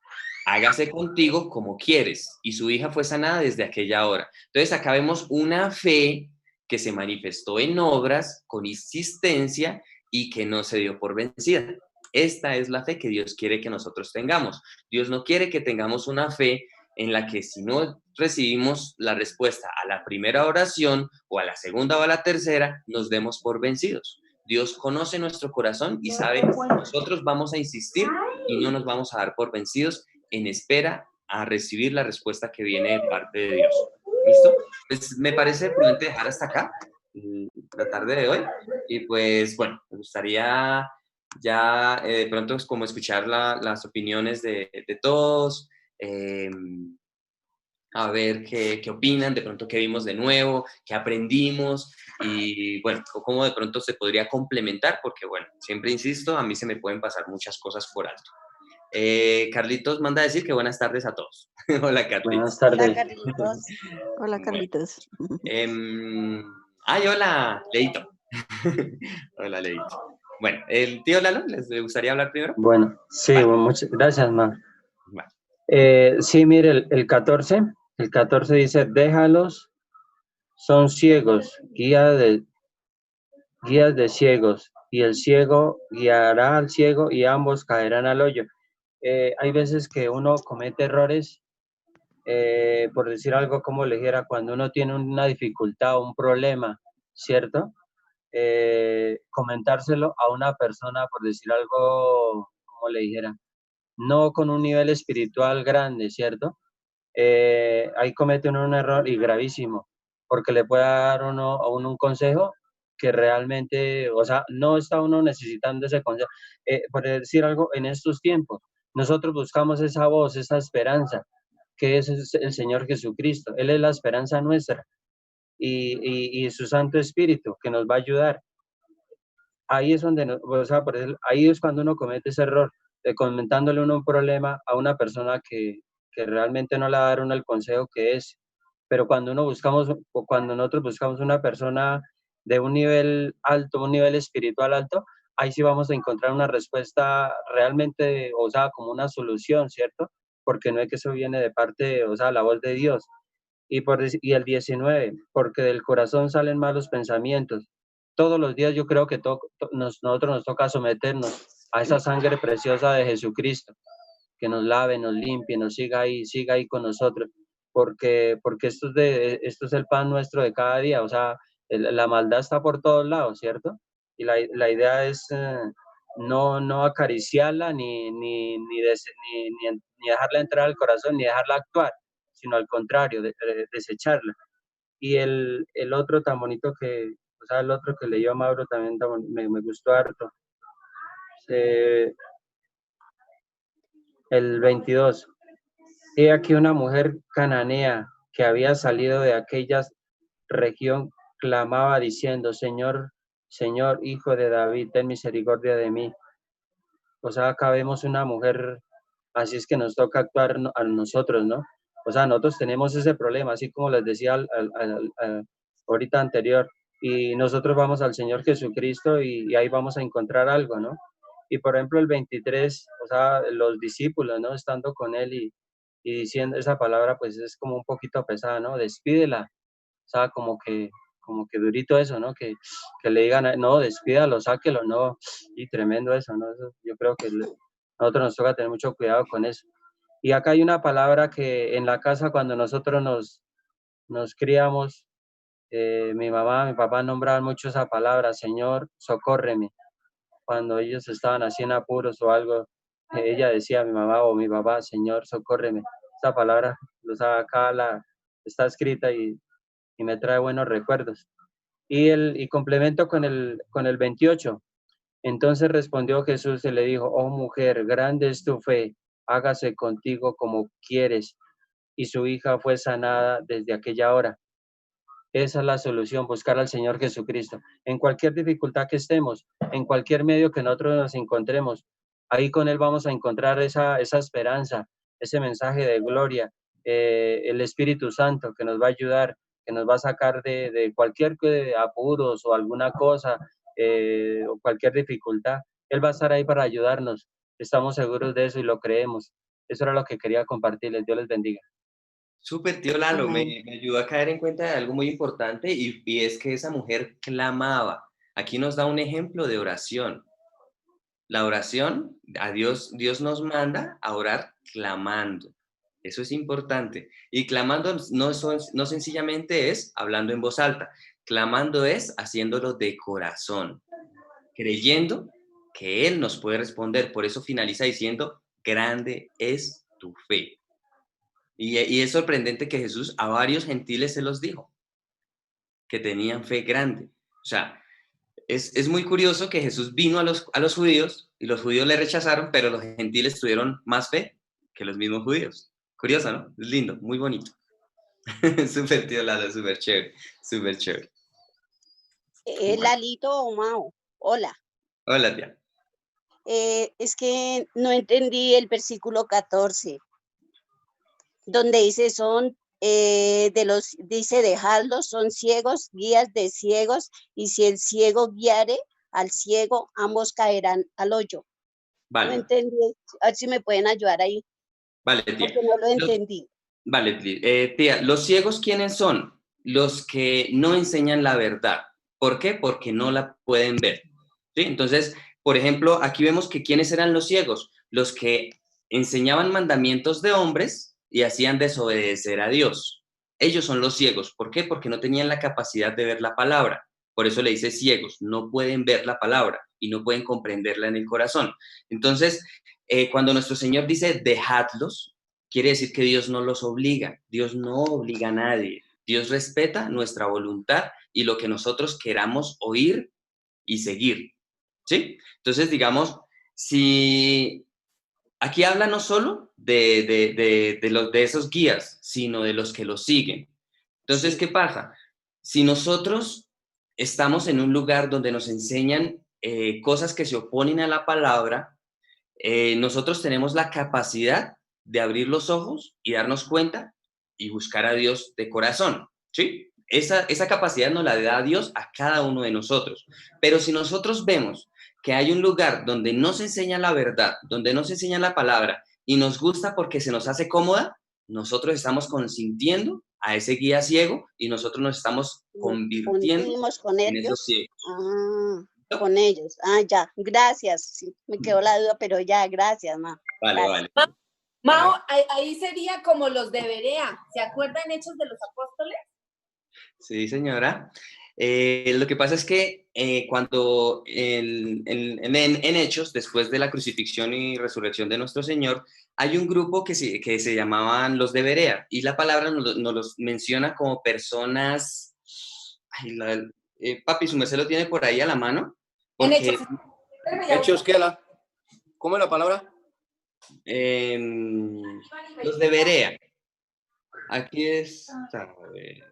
hágase contigo como quieres. Y su hija fue sanada desde aquella hora. Entonces acá vemos una fe que se manifestó en obras, con insistencia y que no se dio por vencida. Esta es la fe que Dios quiere que nosotros tengamos. Dios no quiere que tengamos una fe en la que si no recibimos la respuesta a la primera oración o a la segunda o a la tercera, nos demos por vencidos. Dios conoce nuestro corazón y sabe que nosotros vamos a insistir y no nos vamos a dar por vencidos en espera a recibir la respuesta que viene de parte de Dios. ¿Listo? Pues me parece prudente dejar hasta acá la tarde de hoy y pues bueno, me gustaría ya de pronto es como escuchar las opiniones de todos, a ver qué opinan, de pronto qué vimos de nuevo, qué aprendimos y bueno, cómo de pronto se podría complementar, porque bueno, siempre insisto, a mí se me pueden pasar muchas cosas por alto. Carlitos manda a decir que buenas tardes a todos. Hola, Carlitos. Buenas tardes. Hola, Carlitos. Hola, Carlitos. Ay, hola, Leito. Hola, Leito. Bueno, ¿el tío Lalo les gustaría hablar primero? Bueno, sí, Vale. bueno, muchas gracias, ma. Vale. Sí, mire, el 14 dice, déjalos, son ciegos, guías de ciegos, y el ciego guiará al ciego y ambos caerán al hoyo. Hay veces que uno comete errores, por decir algo como le dijera, cuando uno tiene una dificultad o un problema, ¿cierto? Comentárselo a una persona, por decir algo, como le dijera, no con un nivel espiritual grande, ¿cierto? Ahí comete uno un error y gravísimo, porque le puede dar a uno un consejo que realmente, o sea, no está uno necesitando ese consejo. Por decir algo, en estos tiempos, nosotros buscamos esa voz, esa esperanza, que es el Señor Jesucristo. Él es la esperanza nuestra y su Santo Espíritu que nos va a ayudar. Ahí es donde, o sea, ahí es cuando uno comete ese error de comentándole uno un problema a una persona que realmente no le va a dar uno el consejo que es. Pero cuando o cuando nosotros buscamos una persona de un nivel alto, un nivel espiritual alto, ahí sí vamos a encontrar una respuesta realmente, o sea, como una solución, ¿cierto? Porque no es que eso viene de parte, o sea, la voz de Dios. Y el 19, porque del corazón salen malos pensamientos. Todos los días yo creo que nosotros nos toca someternos a esa sangre preciosa de Jesucristo, que nos lave, nos limpie, nos siga ahí con nosotros, porque esto es el pan nuestro de cada día, o sea, la maldad está por todos lados, ¿cierto? Y la idea es no acariciarla, ni dejarla entrar al corazón, ni dejarla actuar, sino al contrario, desecharla. Y el otro tan bonito o sea, el otro que leyó Mauro también me gustó harto. Eh, el 22. He aquí una mujer cananea que había salido de aquella región clamaba diciendo, Señor, Señor, Hijo de David, ten misericordia de mí. O sea, acá vemos una mujer, así es que nos toca actuar a nosotros, ¿no? O sea, nosotros tenemos ese problema, así como les decía ahorita anterior, y nosotros vamos al Señor Jesucristo y ahí vamos a encontrar algo, ¿no? Y por ejemplo el 23, o sea, los discípulos, ¿no? Estando con él y diciendo esa palabra, pues es como un poquito pesada, ¿no? Despídela, o sea, como que durito eso, ¿no? Que le digan, no, despídalo, sáquelo, no, y tremendo eso, ¿no? Eso, yo creo que nosotros nos toca tener mucho cuidado con eso. Y acá hay una palabra que en la casa cuando nosotros nos criamos, mi mamá, mi papá nombraban mucho esa palabra, Señor, socórreme. Cuando ellos estaban así en apuros o algo, ella decía, mi mamá o mi papá, Señor, socórreme. Esa palabra, o sea, acá está escrita y me trae buenos recuerdos. Y complemento con el 28. Entonces respondió Jesús y le dijo, oh mujer, grande es tu fe, hágase contigo como quieres. Y su hija fue sanada desde aquella hora. Esa es la solución, buscar al Señor Jesucristo. En cualquier dificultad que estemos, en cualquier medio que nosotros nos encontremos, ahí con Él vamos a encontrar esa esperanza, ese mensaje de gloria, el Espíritu Santo que nos va a ayudar, que nos va a sacar de cualquier apuros o alguna cosa, o cualquier dificultad. Él va a estar ahí para ayudarnos. Estamos seguros de eso y lo creemos. Eso era lo que quería compartirles. Dios les bendiga. Súper, tío Lalo, Amén. me ayudó a caer en cuenta de algo muy importante y es que esa mujer clamaba. Aquí nos da un ejemplo de oración. La oración, a Dios nos manda a orar clamando. Eso es importante. Y clamando no sencillamente es hablando en voz alta. Clamando es haciéndolo de corazón, creyendo que Él nos puede responder. Por eso finaliza diciendo, grande es tu fe. Y es sorprendente que Jesús a varios gentiles se los dijo, que tenían fe grande. O sea, es muy curioso que Jesús vino a los judíos y los judíos le rechazaron, pero los gentiles tuvieron más fe que los mismos judíos. Curioso, ¿no? Es lindo, muy bonito. Súper, tío Lalo, súper chévere, súper chévere. Bueno. Lalito o Mao, hola. Hola, tía. Es que no entendí el versículo 14, donde dice son dice dejarlos, son ciegos, guías de ciegos, y si el ciego guiare al ciego, ambos caerán al hoyo. No Vale, entendí, a ver si me pueden ayudar ahí, vale, tía. porque no lo Los- entendí. Vale, tía, ¿los ciegos quiénes son? Los que no enseñan la verdad. ¿Por qué? Porque no la pueden ver. ¿Sí? Entonces, por ejemplo, aquí vemos que quiénes eran los ciegos, los que enseñaban mandamientos de hombres y hacían desobedecer a Dios. Ellos son los ciegos. ¿Por qué? Porque no tenían la capacidad de ver la palabra. Por eso le dice ciegos, no pueden ver la palabra y no pueden comprenderla en el corazón. Entonces, cuando nuestro Señor dice dejadlos, quiere decir que Dios no los obliga, Dios no obliga a nadie, Dios respeta nuestra voluntad y lo que nosotros queramos oír y seguir, ¿sí? Entonces, digamos, si aquí habla no solo de esos guías, sino de los que los siguen. Entonces, Sí. ¿qué pasa? Si nosotros estamos en un lugar donde nos enseñan cosas que se oponen a la palabra, nosotros tenemos la capacidad de abrir los ojos y darnos cuenta y buscar a Dios de corazón, ¿sí? Esa capacidad nos la da Dios a cada uno de nosotros. Pero si nosotros vemos que hay un lugar donde no se enseña la verdad, donde no se enseña la palabra y nos gusta porque se nos hace cómoda, nosotros estamos consintiendo a ese guía ciego y nosotros nos estamos Nos convirtiendo fundimos con en esos ellos. ciegos. Con ellos. Ya, gracias. Sí, me quedó la duda, pero ya, gracias, ma. Vale, Gracias. vale. Mao, ahí sería como los de Berea. ¿Se acuerdan Hechos de los Apóstoles? Sí, señora. Lo que pasa es que cuando en Hechos, después de la crucifixión y resurrección de nuestro Señor, hay un grupo que se llamaban los de Berea, y la palabra nos los menciona como personas. Ay, papi, su merced lo tiene por ahí a la mano, En porque Hechos. Espérame, ya Hechos, ¿qué la? ¿Cómo es la palabra? los de Berea. Aquí es. A ver.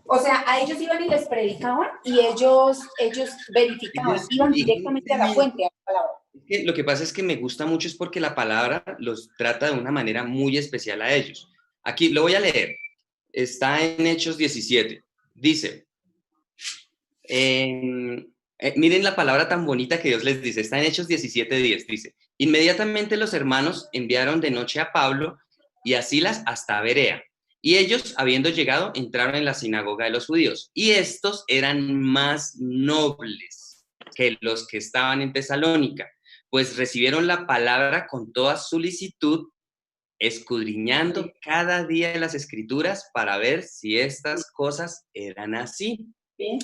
O sea, a ellos iban y les predicaban y ellos verificaban, Ellos iban directamente a la fuente, a la palabra. Lo que pasa es que me gusta mucho es porque la palabra los trata de una manera muy especial a ellos. Aquí lo voy a leer. Está en Hechos 17. Dice, miren la palabra tan bonita que Dios les dice. Está en Hechos 17:10. Dice, inmediatamente los hermanos enviaron de noche a Pablo y a Silas hasta Berea. Y ellos, habiendo llegado, entraron en la sinagoga de los judíos. Y estos eran más nobles que los que estaban en Tesalónica, pues recibieron la palabra con toda solicitud, escudriñando cada día las escrituras para ver si estas cosas eran así. Sí,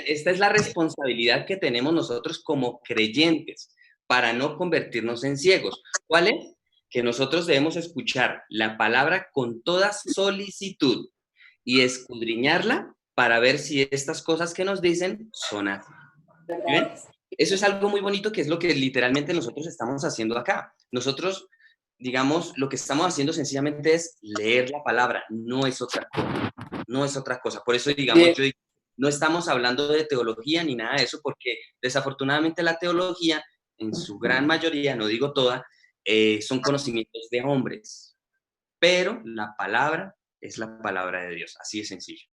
esta es la responsabilidad que tenemos nosotros como creyentes para no convertirnos en ciegos. ¿Cuál es? Que nosotros debemos escuchar la palabra con toda solicitud y escudriñarla para ver si estas cosas que nos dicen son así. ¿Ven? Eso es algo muy bonito que es lo que literalmente nosotros estamos haciendo acá. Nosotros, digamos, lo que estamos haciendo sencillamente es leer la palabra, no es otra cosa. No es otra cosa. Por eso, digamos, yo digo, no estamos hablando de teología ni nada de eso, porque desafortunadamente la teología, en su gran mayoría, no digo toda, son conocimientos de hombres. Pero la palabra es la palabra de Dios. Así de sencillo.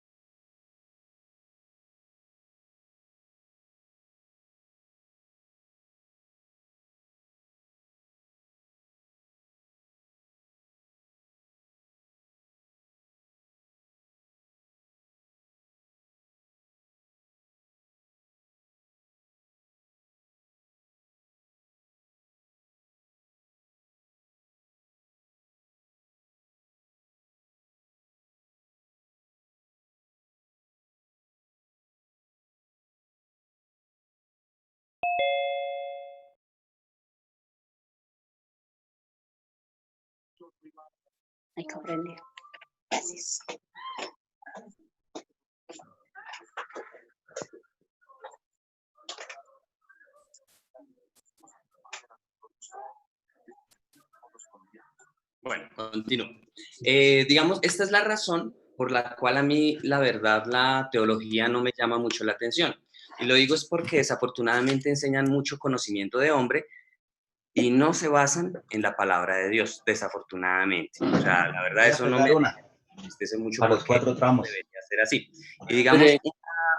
Hay que aprender. Gracias. Bueno, continúo. Digamos, esta es la razón por la cual a mí, la verdad, la teología no me llama mucho la atención. Y lo digo es porque desafortunadamente enseñan mucho conocimiento de hombre y no se basan en la palabra de Dios, desafortunadamente. O sea, la verdad eso no me entristece mucho para los porque 4 tramos. debería ser así. Y digamos,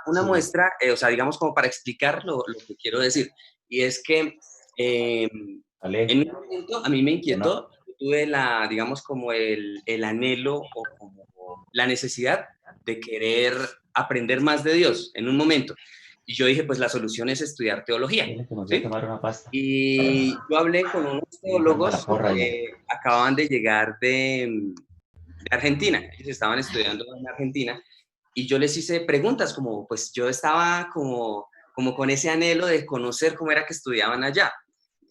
una Sí. muestra, o sea, digamos como para explicar lo que quiero decir, y es que en un momento a mí me inquietó, tuve la, digamos, como el anhelo o como la necesidad de querer aprender más de Dios en un momento. Y yo dije, pues la solución es estudiar teología. Dile que nos voy a ¿Sí? tomar una pasta. Y yo hablé con unos teólogos que acababan de llegar de Argentina. Ellos estaban estudiando en Argentina y yo les hice preguntas como, pues yo estaba como con ese anhelo de conocer cómo era que estudiaban allá.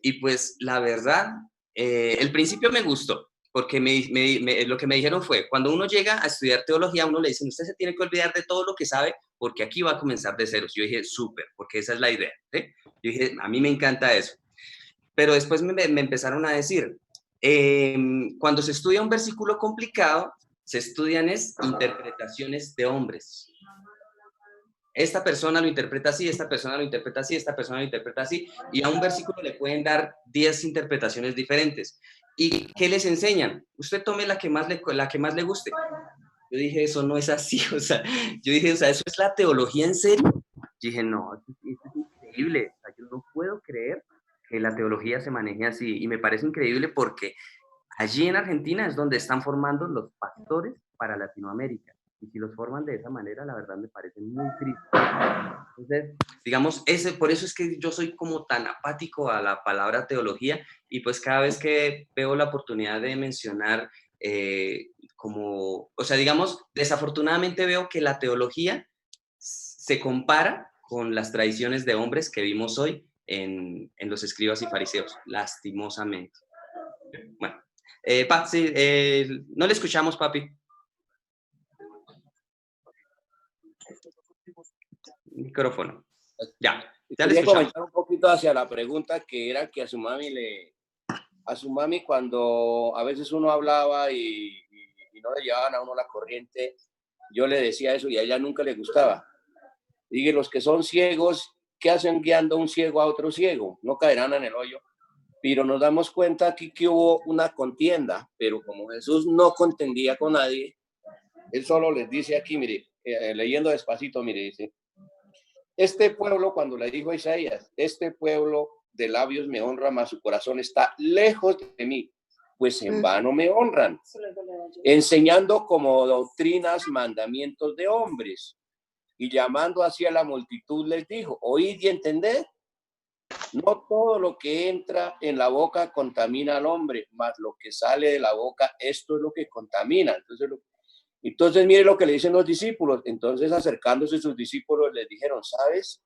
Y pues la verdad, el principio me gustó, porque lo que me dijeron fue, cuando uno llega a estudiar teología, uno le dicen, usted se tiene que olvidar de todo lo que sabe, porque aquí va a comenzar de ceros. Yo dije, súper, porque esa es la idea. ¿Sí? Yo dije, a mí me encanta eso. Pero después me empezaron a decir, cuando se estudia un versículo complicado, se estudian interpretaciones de hombres. Esta persona lo interpreta así, esta persona lo interpreta así, esta persona lo interpreta así, y a un versículo le pueden dar 10 interpretaciones diferentes. ¿Y qué les enseñan? Usted tome la que más le guste. Yo dije, eso no es así, o sea, yo dije, o sea, ¿eso es la teología en serio? Yo dije, no, esto es increíble, o sea, yo no puedo creer que la teología se maneje así, y me parece increíble porque allí en Argentina es donde están formando los pastores para Latinoamérica. Y si los forman de esa manera, la verdad me parece muy triste. Entonces, digamos, por eso es que yo soy como tan apático a la palabra teología y pues cada vez que veo la oportunidad de mencionar o sea, digamos, desafortunadamente veo que la teología se compara con las tradiciones de hombres que vimos hoy en los escribas y fariseos, lastimosamente. Bueno. Sí, no le escuchamos, papi. Micrófono. Ya le Quería escuchamos. comentar un poquito hacia la pregunta que era que a su mami cuando a veces uno hablaba y no le llevaban a uno la corriente, yo le decía eso y a ella nunca le gustaba. Dije, los que son ciegos, ¿qué hacen guiando a un ciego a otro ciego? No caerán en el hoyo. Pero nos damos cuenta aquí que hubo una contienda, pero como Jesús no contendía con nadie, él solo les dice aquí, mire, leyendo despacito, mire, dice, este pueblo, cuando le dijo a Isaías, este pueblo de labios me honra, mas su corazón está lejos de mí, pues en vano me honran, enseñando como doctrinas mandamientos de hombres, y llamando así a la multitud les dijo, oíd y entended. No todo lo que entra en la boca contamina al hombre, mas lo que sale de la boca, esto es lo que contamina. Entonces mire lo que le dicen los discípulos. Entonces, acercándose sus discípulos, les dijeron, ¿sabes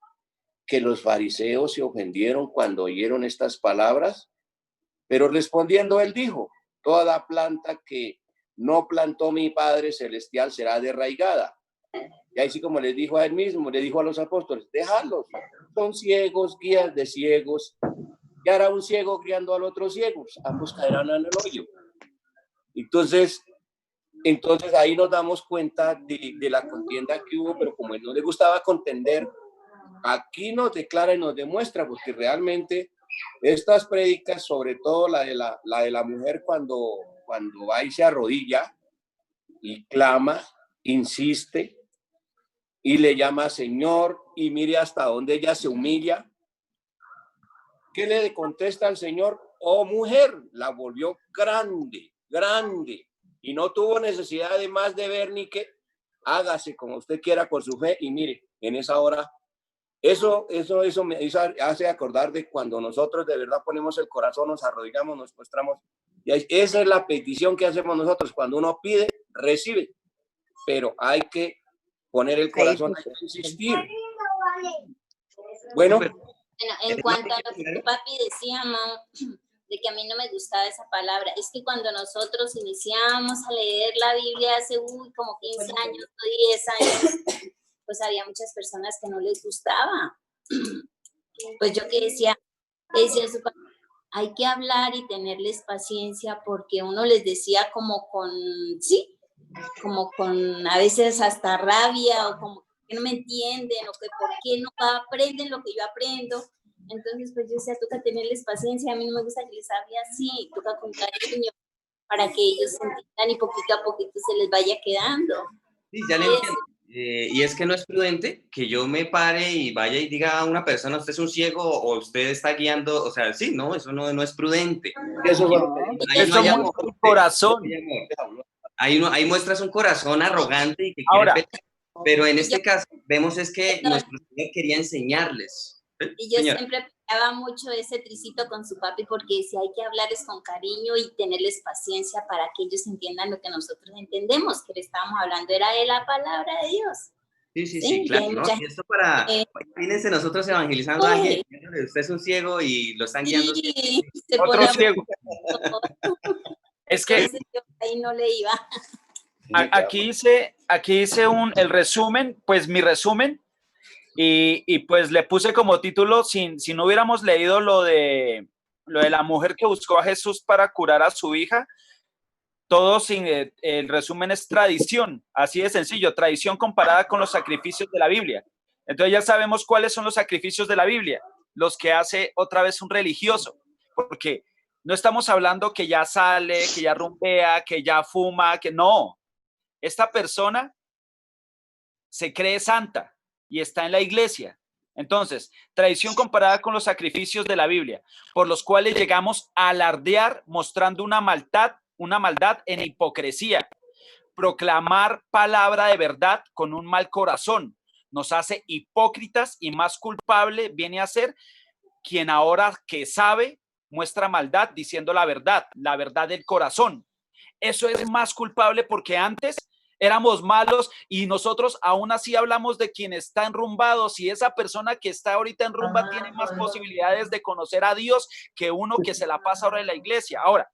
que los fariseos se ofendieron cuando oyeron estas palabras? Pero respondiendo él dijo, toda planta que no plantó mi Padre Celestial será derraigada. Y así como les dijo a él mismo, le dijo a los apóstoles, déjalos, son ciegos, guías de ciegos. ¿Qué hará un ciego guiando al otro ciego? Ambos caerán en el hoyo. Entonces ahí nos damos cuenta de la contienda que hubo, pero como él no le gustaba contender, aquí nos declara y nos demuestra, porque realmente estas prédicas, sobre todo la de la mujer cuando va y se arrodilla y clama, insiste, y le llama Señor, y mire hasta dónde ella se humilla. ¿Qué le contesta al Señor? Oh mujer, la volvió grande, grande, y no tuvo necesidad de más de ver ni que hágase como usted quiera con su fe. Y mire, en esa hora, eso me hace acordar de cuando nosotros de verdad ponemos el corazón, nos arrodillamos, nos postramos. Y esa es la petición que hacemos nosotros. Cuando uno pide, recibe, pero hay que poner el corazón, hay que insistir. Bueno, en cuanto a lo que tu papi decía, de que a mí no me gustaba esa palabra, es que cuando nosotros iniciamos a leer la Biblia hace como 15 años o 10 años, pues había muchas personas que no les gustaba. Pues yo que decía a su papá, hay que hablar y tenerles paciencia, porque uno les decía como con a veces hasta rabia, o como que no me entienden, o que por qué no aprenden lo que yo aprendo. Entonces, pues yo decía, toca tenerles paciencia, a mí no me gusta que les hable así, toca con cariño, para que ellos se entiendan y poquito a poquito se les vaya quedando. Sí, ya le entiendo. Y es que no es prudente que yo me pare y vaya y diga a una persona, usted es un ciego o usted está guiando, o sea, sí, no, eso no es prudente. Eso fue Ahí no hay amor. muestra el corazón. Ahí muestras un corazón arrogante y que Ahora, quiere pelear. Pero en este caso, vemos es que nuestro Señor quería enseñarles. Y yo Señora. siempre peleaba mucho ese tricito con su papi porque decía, hay que hablarles con cariño y tenerles paciencia para que ellos entiendan lo que nosotros entendemos, que le estábamos hablando era de la palabra de Dios. Sí, claro, ¿no? Y esto para, imagínense nosotros evangelizando a alguien, usted es un ciego y lo están guiando. Sí, se otro pone a- ciego. Es que Entonces, yo ahí no le iba. aquí hice el resumen, pues mi resumen, y pues le puse como título, si no hubiéramos leído lo de la mujer que buscó a Jesús para curar a su hija, todo el resumen es tradición, así de sencillo, tradición comparada con los sacrificios de la Biblia. Entonces ya sabemos cuáles son los sacrificios de la Biblia, los que hace otra vez un religioso, porque no estamos hablando que ya sale, que ya rumbea, que ya fuma, que no. Esta persona se cree santa y está en la iglesia. Entonces, tradición comparada con los sacrificios de la Biblia, por los cuales llegamos a alardear mostrando una maldad en hipocresía. Proclamar palabra de verdad con un mal corazón nos hace hipócritas y más culpable viene a ser quien ahora que sabe muestra maldad diciendo la verdad del corazón. Eso es más culpable porque antes éramos malos y nosotros aún así hablamos de quien está enrumbado. Si esa persona que está ahorita en rumba tiene más posibilidades de conocer a Dios que uno que se la pasa ahora en la iglesia. Ahora,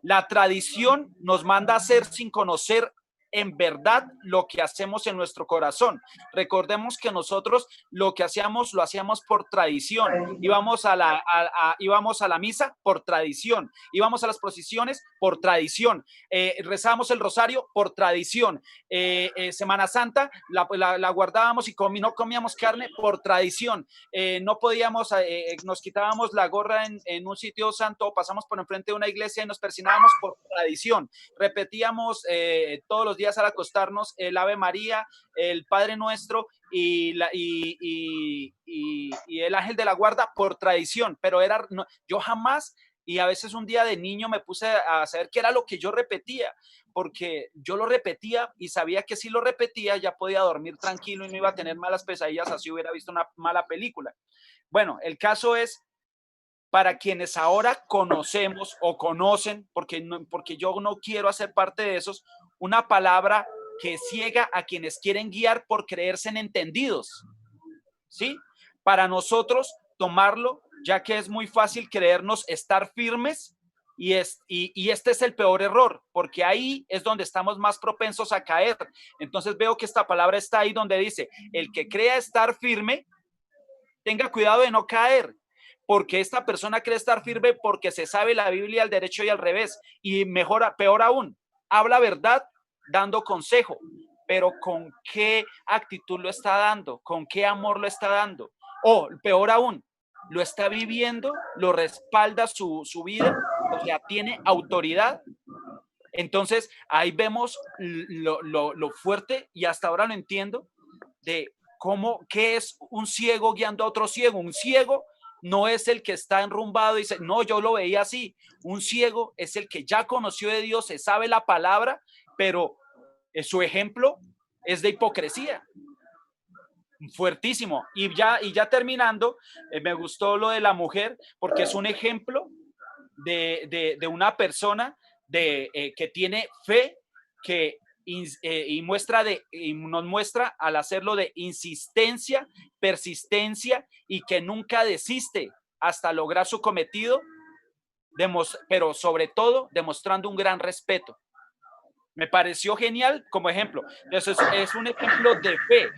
la tradición nos manda a hacer sin conocer en verdad lo que hacemos en nuestro corazón. Recordemos que nosotros lo que hacíamos lo hacíamos por tradición. Íbamos a la misa por tradición. Íbamos a las procesiones por tradición. Rezábamos el rosario por tradición. Semana Santa la guardábamos y no comíamos carne por tradición. No podíamos, nos quitábamos la gorra en un sitio santo, pasamos por enfrente de una iglesia y nos persinábamos por tradición. Repetíamos todos los días al acostarnos el Ave María, el Padre Nuestro y el Ángel de la Guarda por tradición, pero yo jamás, y a veces un día de niño me puse a saber qué era lo que yo repetía, porque yo lo repetía y sabía que si lo repetía ya podía dormir tranquilo y no iba a tener malas pesadillas, así hubiera visto una mala película. Bueno, el caso es para quienes ahora conocemos o conocen, porque yo no quiero hacer parte de esos, una palabra que ciega a quienes quieren guiar por creerse en entendidos, ¿sí? Para nosotros tomarlo, ya que es muy fácil creernos estar firmes y este es el peor error, porque ahí es donde estamos más propensos a caer. Entonces veo que esta palabra está ahí donde dice, el que crea estar firme, tenga cuidado de no caer, porque esta persona cree estar firme porque se sabe la Biblia al derecho y al revés, y peor aún, habla verdad dando consejo, pero ¿con qué actitud lo está dando? ¿Con qué amor lo está dando? O peor aún, lo está viviendo, lo respalda su vida, o sea, tiene autoridad. Entonces, ahí vemos lo fuerte, y hasta ahora lo entiendo, de qué es un ciego guiando a otro ciego. Un ciego no es el que está enrumbado y dice, no, yo lo veía así. Un ciego es el que ya conoció de Dios, se sabe la palabra, pero su ejemplo es de hipocresía. Fuertísimo. Y ya terminando, me gustó lo de la mujer, porque es un ejemplo de una persona que tiene fe, y nos muestra al hacerlo de insistencia, persistencia, y que nunca desiste hasta lograr su cometido, pero sobre todo demostrando un gran respeto. Me pareció genial como ejemplo. Entonces es un ejemplo de fe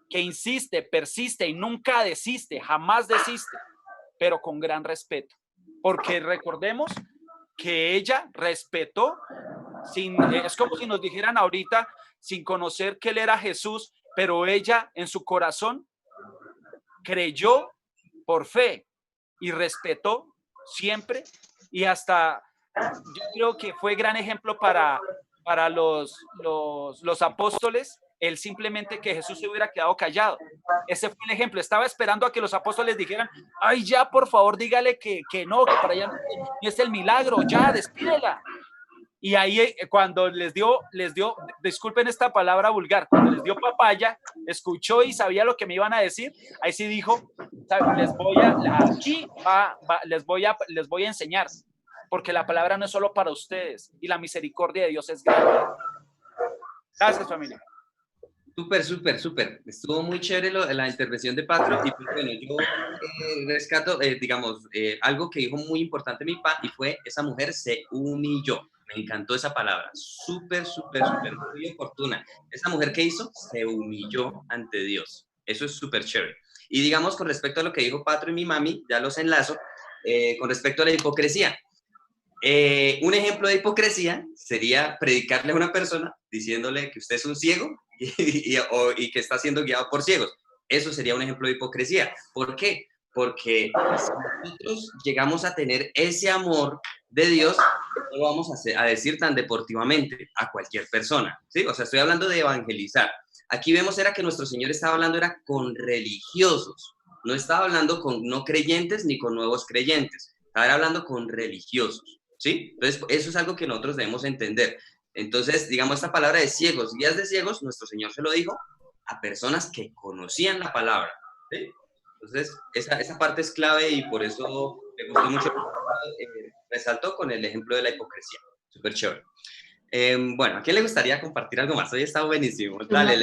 que insiste, persiste y nunca desiste, jamás desiste, pero con gran respeto. Porque recordemos que ella respetó, es como si nos dijeran ahorita, sin conocer que él era Jesús, pero ella en su corazón creyó por fe, y respetó siempre, y hasta yo creo que fue gran ejemplo para los apóstoles, el simplemente que Jesús se hubiera quedado callado. Ese fue el ejemplo. Estaba esperando a que los apóstoles dijeran, ay, ya, por favor, dígale que no, que para allá no es el milagro, ya, despídela. Y ahí cuando les dio, disculpen esta palabra vulgar, cuando les dio papaya, escuchó y sabía lo que me iban a decir, ahí sí dijo, les voy a enseñar, porque la palabra no es solo para ustedes y la misericordia de Dios es grande. Gracias, familia. Súper. Estuvo muy chévere la intervención de Patro, y pues bueno, yo rescato, algo que dijo muy importante mi papá, y fue, esa mujer se humilló. Me encantó esa palabra, súper, muy oportuna. Esa mujer, ¿qué hizo? Se humilló ante Dios. Eso es súper chévere. Y digamos, con respecto a lo que dijo Patro y mi mami, ya los enlazo, con respecto a la hipocresía. Un ejemplo de hipocresía sería predicarle a una persona diciéndole que usted es un ciego y que está siendo guiado por ciegos. Eso sería un ejemplo de hipocresía. ¿Por qué? Porque si nosotros llegamos a tener ese amor de Dios, no lo vamos a decir tan deportivamente a cualquier persona, ¿sí? O sea, estoy hablando de evangelizar. Aquí vemos era que nuestro Señor estaba hablando era con religiosos, no estaba hablando con no creyentes ni con nuevos creyentes, estaba hablando con religiosos, ¿sí? Entonces, eso es algo que nosotros debemos entender. Entonces, digamos, esta palabra de ciegos, guías de ciegos, nuestro Señor se lo dijo a personas que conocían la palabra, ¿sí? Entonces, esa parte es clave, y por eso me gustó mucho. Resaltó con el ejemplo de la hipocresía. Súper chévere. Bueno, ¿a quién le gustaría compartir algo más? Hoy está buenísimo. Dale,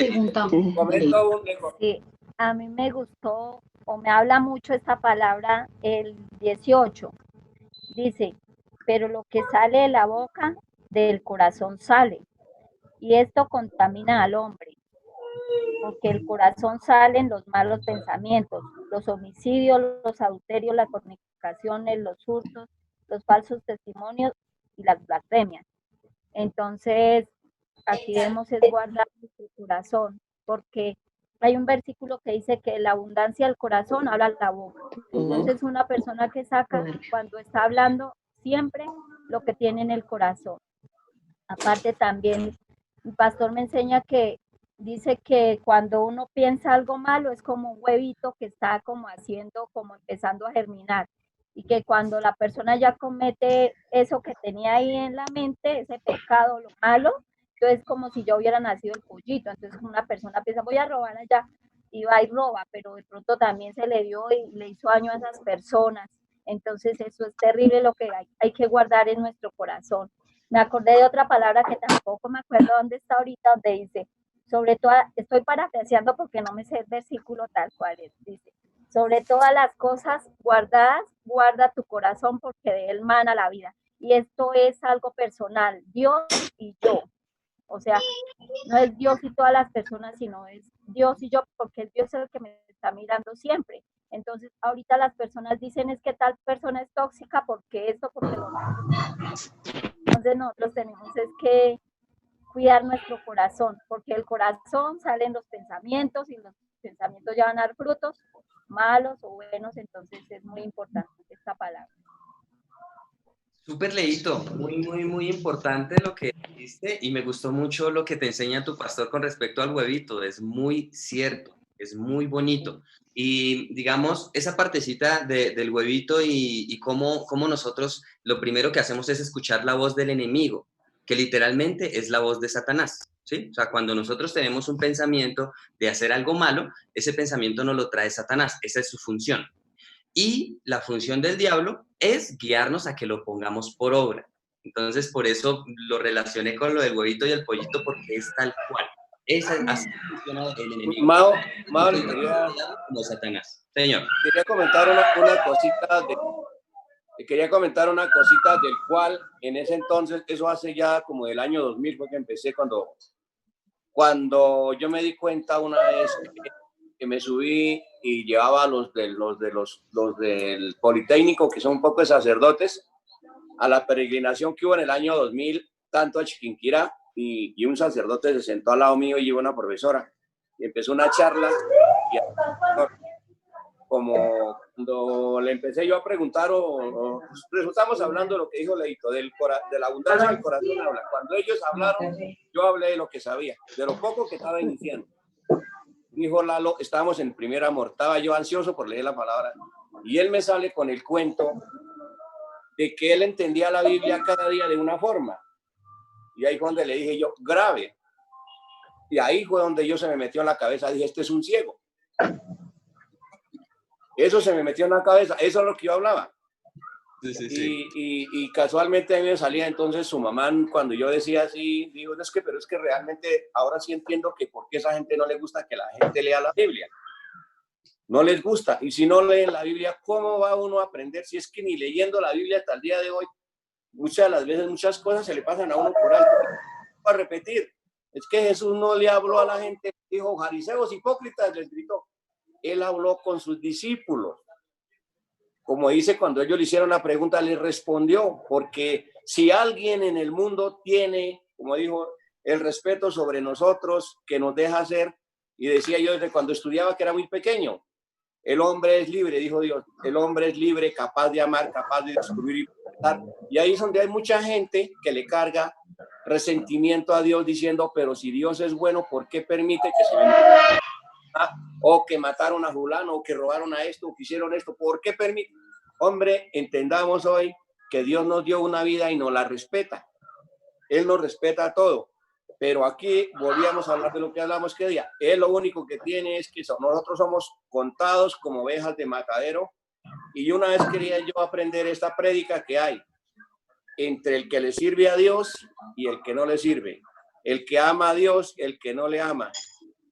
sí, a mí me gustó, o me habla mucho esta palabra, el 18. Dice, pero lo que sale de la boca, del corazón sale, y esto contamina al hombre, porque el corazón salen los malos pensamientos, los homicidios, los adulterios, las fornicaciones, los hurtos, los falsos testimonios y las blasfemias. Entonces, aquí debemos es guardar nuestro corazón, porque hay un versículo que dice que la abundancia del corazón habla la boca. Entonces, una persona que saca, cuando está hablando, siempre lo que tiene en el corazón. Aparte, también el pastor me enseña que dice que cuando uno piensa algo malo es como un huevito que está como haciendo, como empezando a germinar, y que cuando la persona ya comete eso que tenía ahí en la mente, ese pecado, lo malo, entonces como si yo hubiera nacido el pollito. Entonces una persona piensa, voy a robar allá, y va y roba, pero de pronto también se le dio y le hizo daño a esas personas. Entonces eso es terrible, lo que hay que guardar en nuestro corazón. Me acordé de otra palabra que tampoco me acuerdo dónde está ahorita, donde dice, sobre todo, estoy parafraseando porque no me sé el versículo tal cual es, dice, sobre todas las cosas guardadas, guarda tu corazón porque de él mana la vida. Y esto es algo personal, Dios y yo. O sea, no es Dios y todas las personas, sino es Dios y yo, porque Dios es el que me está mirando siempre. Entonces, ahorita las personas dicen es que tal persona es tóxica, porque esto, porque lo otro. Entonces, nosotros tenemos es que cuidar nuestro corazón, porque del corazón salen los pensamientos, y los pensamientos ya van a dar frutos, malos o buenos. Entonces es muy importante esta palabra. Súper leíto, muy importante lo que dijiste, y me gustó mucho lo que te enseña tu pastor con respecto al huevito. Es muy cierto, es muy bonito. Y digamos, esa partecita del huevito y cómo nosotros lo primero que hacemos es escuchar la voz del enemigo, que literalmente es la voz de Satanás, ¿sí? O sea, cuando nosotros tenemos un pensamiento de hacer algo malo, ese pensamiento nos lo trae Satanás, esa es su función. Y la función del diablo es guiarnos a que lo pongamos por obra. Entonces, por eso lo relacioné con lo del huevito y el pollito, porque es tal cual. Así funciona el enemigo. Mao, como Satanás. Señor. Quería comentar una cosita quería comentar una cosita del cual en ese entonces, eso hace ya como del año 2000 fue que empecé, cuando yo me di cuenta una vez que me subí y llevaba los del Politécnico, que son un poco de sacerdotes, a la peregrinación que hubo en el año 2000, tanto a Chiquinquirá, y un sacerdote se sentó al lado mío y llevó una profesora y empezó una charla. como cuando le empecé yo a preguntar, resultamos hablando de lo que dijo Leito, de la abundancia del corazón habla. Cuando ellos hablaron, yo hablé de lo que sabía, de lo poco que estaba iniciando. Dijo Lalo, estábamos en primer amor, estaba yo ansioso por leer la palabra, y él me sale con el cuento de que él entendía la Biblia cada día de una forma. Y ahí fue donde le dije yo, grave. Y ahí fue donde yo se me metió en la cabeza, dije, este es un ciego. Eso se me metió en la cabeza, eso es lo que yo hablaba. Sí. Y casualmente a mí me salía entonces su mamá, cuando yo decía así, digo, pero es que realmente ahora sí entiendo que por qué a esa gente no le gusta que la gente lea la Biblia. No les gusta. Y si no leen la Biblia, ¿cómo va uno a aprender? Si es que ni leyendo la Biblia hasta el día de hoy, muchas de las veces muchas cosas se le pasan a uno por alto. Voy a repetir, es que Jesús no le habló a la gente, dijo, fariseos, hipócritas, les gritó. Él habló con sus discípulos. Como dice, cuando ellos le hicieron la pregunta, les respondió, porque si alguien en el mundo tiene, como dijo, el respeto sobre nosotros, que nos deja hacer, y decía yo desde cuando estudiaba que era muy pequeño, el hombre es libre, dijo Dios, el hombre es libre, capaz de amar, capaz de descubrir y pensar. Y ahí es donde hay mucha gente que le carga resentimiento a Dios diciendo, pero si Dios es bueno, ¿por qué permite que se venga? O que mataron a fulano, o que robaron a esto, o que hicieron esto? ¿Por qué permite? Hombre, entendamos hoy que Dios nos dio una vida y nos la respeta. Él nos respeta todo. Pero aquí volvíamos a hablar de lo que hablamos que día. Él lo único que tiene es que nosotros somos contados como ovejas de matadero. Y una vez quería yo aprender esta prédica que hay entre el que le sirve a Dios y el que no le sirve. El que ama a Dios, el que no le ama.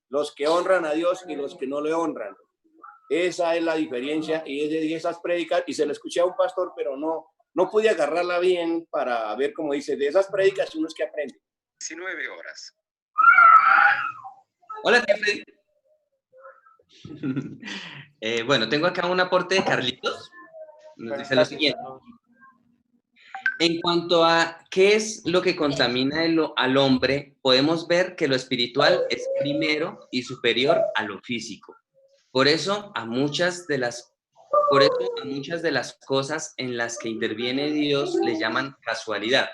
Los que honran a Dios y los que no le honran. Esa es la diferencia y es de esas prédicas. Y se le escuché a un pastor, pero no pude agarrarla bien para ver cómo dice. De esas prédicas uno es que aprende. 19 horas. Hola, tío Freddy. Bueno, tengo acá un aporte de Carlitos. Nos dice lo siguiente. En cuanto a qué es lo que contamina al hombre, podemos ver que lo espiritual es primero y superior a lo físico. Por eso a muchas de las cosas en las que interviene Dios le llaman casualidad,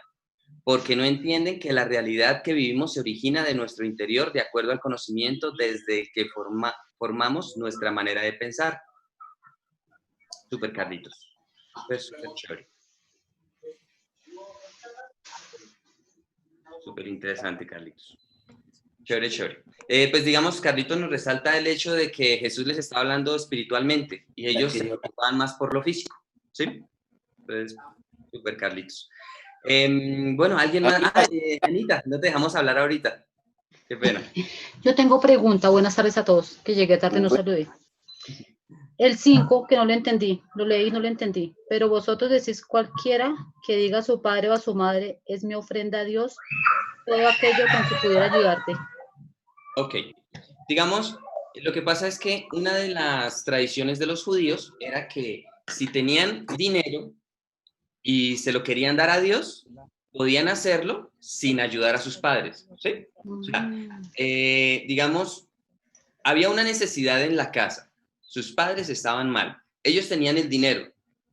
porque no entienden que la realidad que vivimos se origina de nuestro interior de acuerdo al conocimiento desde que formamos nuestra manera de pensar. Súper, Carlitos. Súper chévere. Súper interesante, Carlitos. Chévere, chévere. Pues digamos, Carlitos nos resalta el hecho de que Jesús les estaba hablando espiritualmente y ellos se preocupaban más por lo físico, ¿sí? Entonces, súper, Carlitos. Bueno, alguien más. Anita, no te dejamos hablar ahorita. Qué pena. Yo tengo pregunta. Buenas tardes a todos. Que llegué tarde, no saludé. El 5, que no lo entendí. Lo leí y no lo entendí. Pero vosotros decís cualquiera que diga a su padre o a su madre, es mi ofrenda a Dios, todo aquello con que pudiera ayudarte. Ok. Digamos, lo que pasa es que una de las tradiciones de los judíos era que si tenían dinero y se lo querían dar a Dios, podían hacerlo sin ayudar a sus padres, ¿sí? O sea, digamos, había una necesidad en la casa, sus padres estaban mal, ellos tenían el dinero,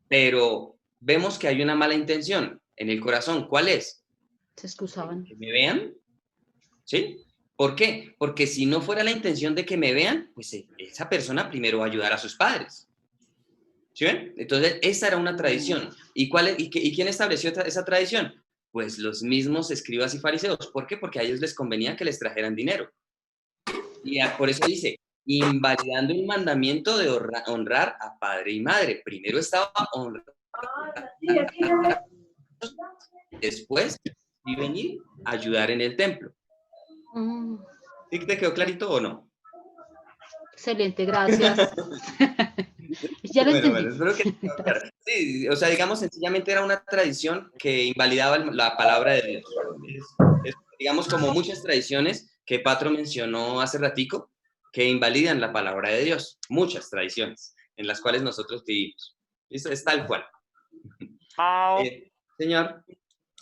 pero vemos que hay una mala intención en el corazón. ¿Cuál es? Se excusaban. ¿Que me vean? ¿Sí? ¿Por qué? Porque si no fuera la intención de que me vean, pues esa persona primero va a ayudar a sus padres. ¿Sí ven? Entonces, esa era una tradición. ¿Y quién estableció esa tradición? Pues los mismos escribas y fariseos. ¿Por qué? Porque a ellos les convenía que les trajeran dinero. Y por eso dice, invalidando el mandamiento de honrar a padre y madre. Primero estaba honrar. Después, y venir a ayudar en el templo. ¿Sí te quedó clarito o no? Excelente, gracias. Ya lo entendí. Espero que... Sí, o sea, digamos, sencillamente era una tradición que invalidaba la palabra de Dios. Digamos, como muchas tradiciones que Patro mencionó hace ratico, que invalidan la palabra de Dios. Muchas tradiciones en las cuales nosotros vivimos. Eso es tal cual. Señor.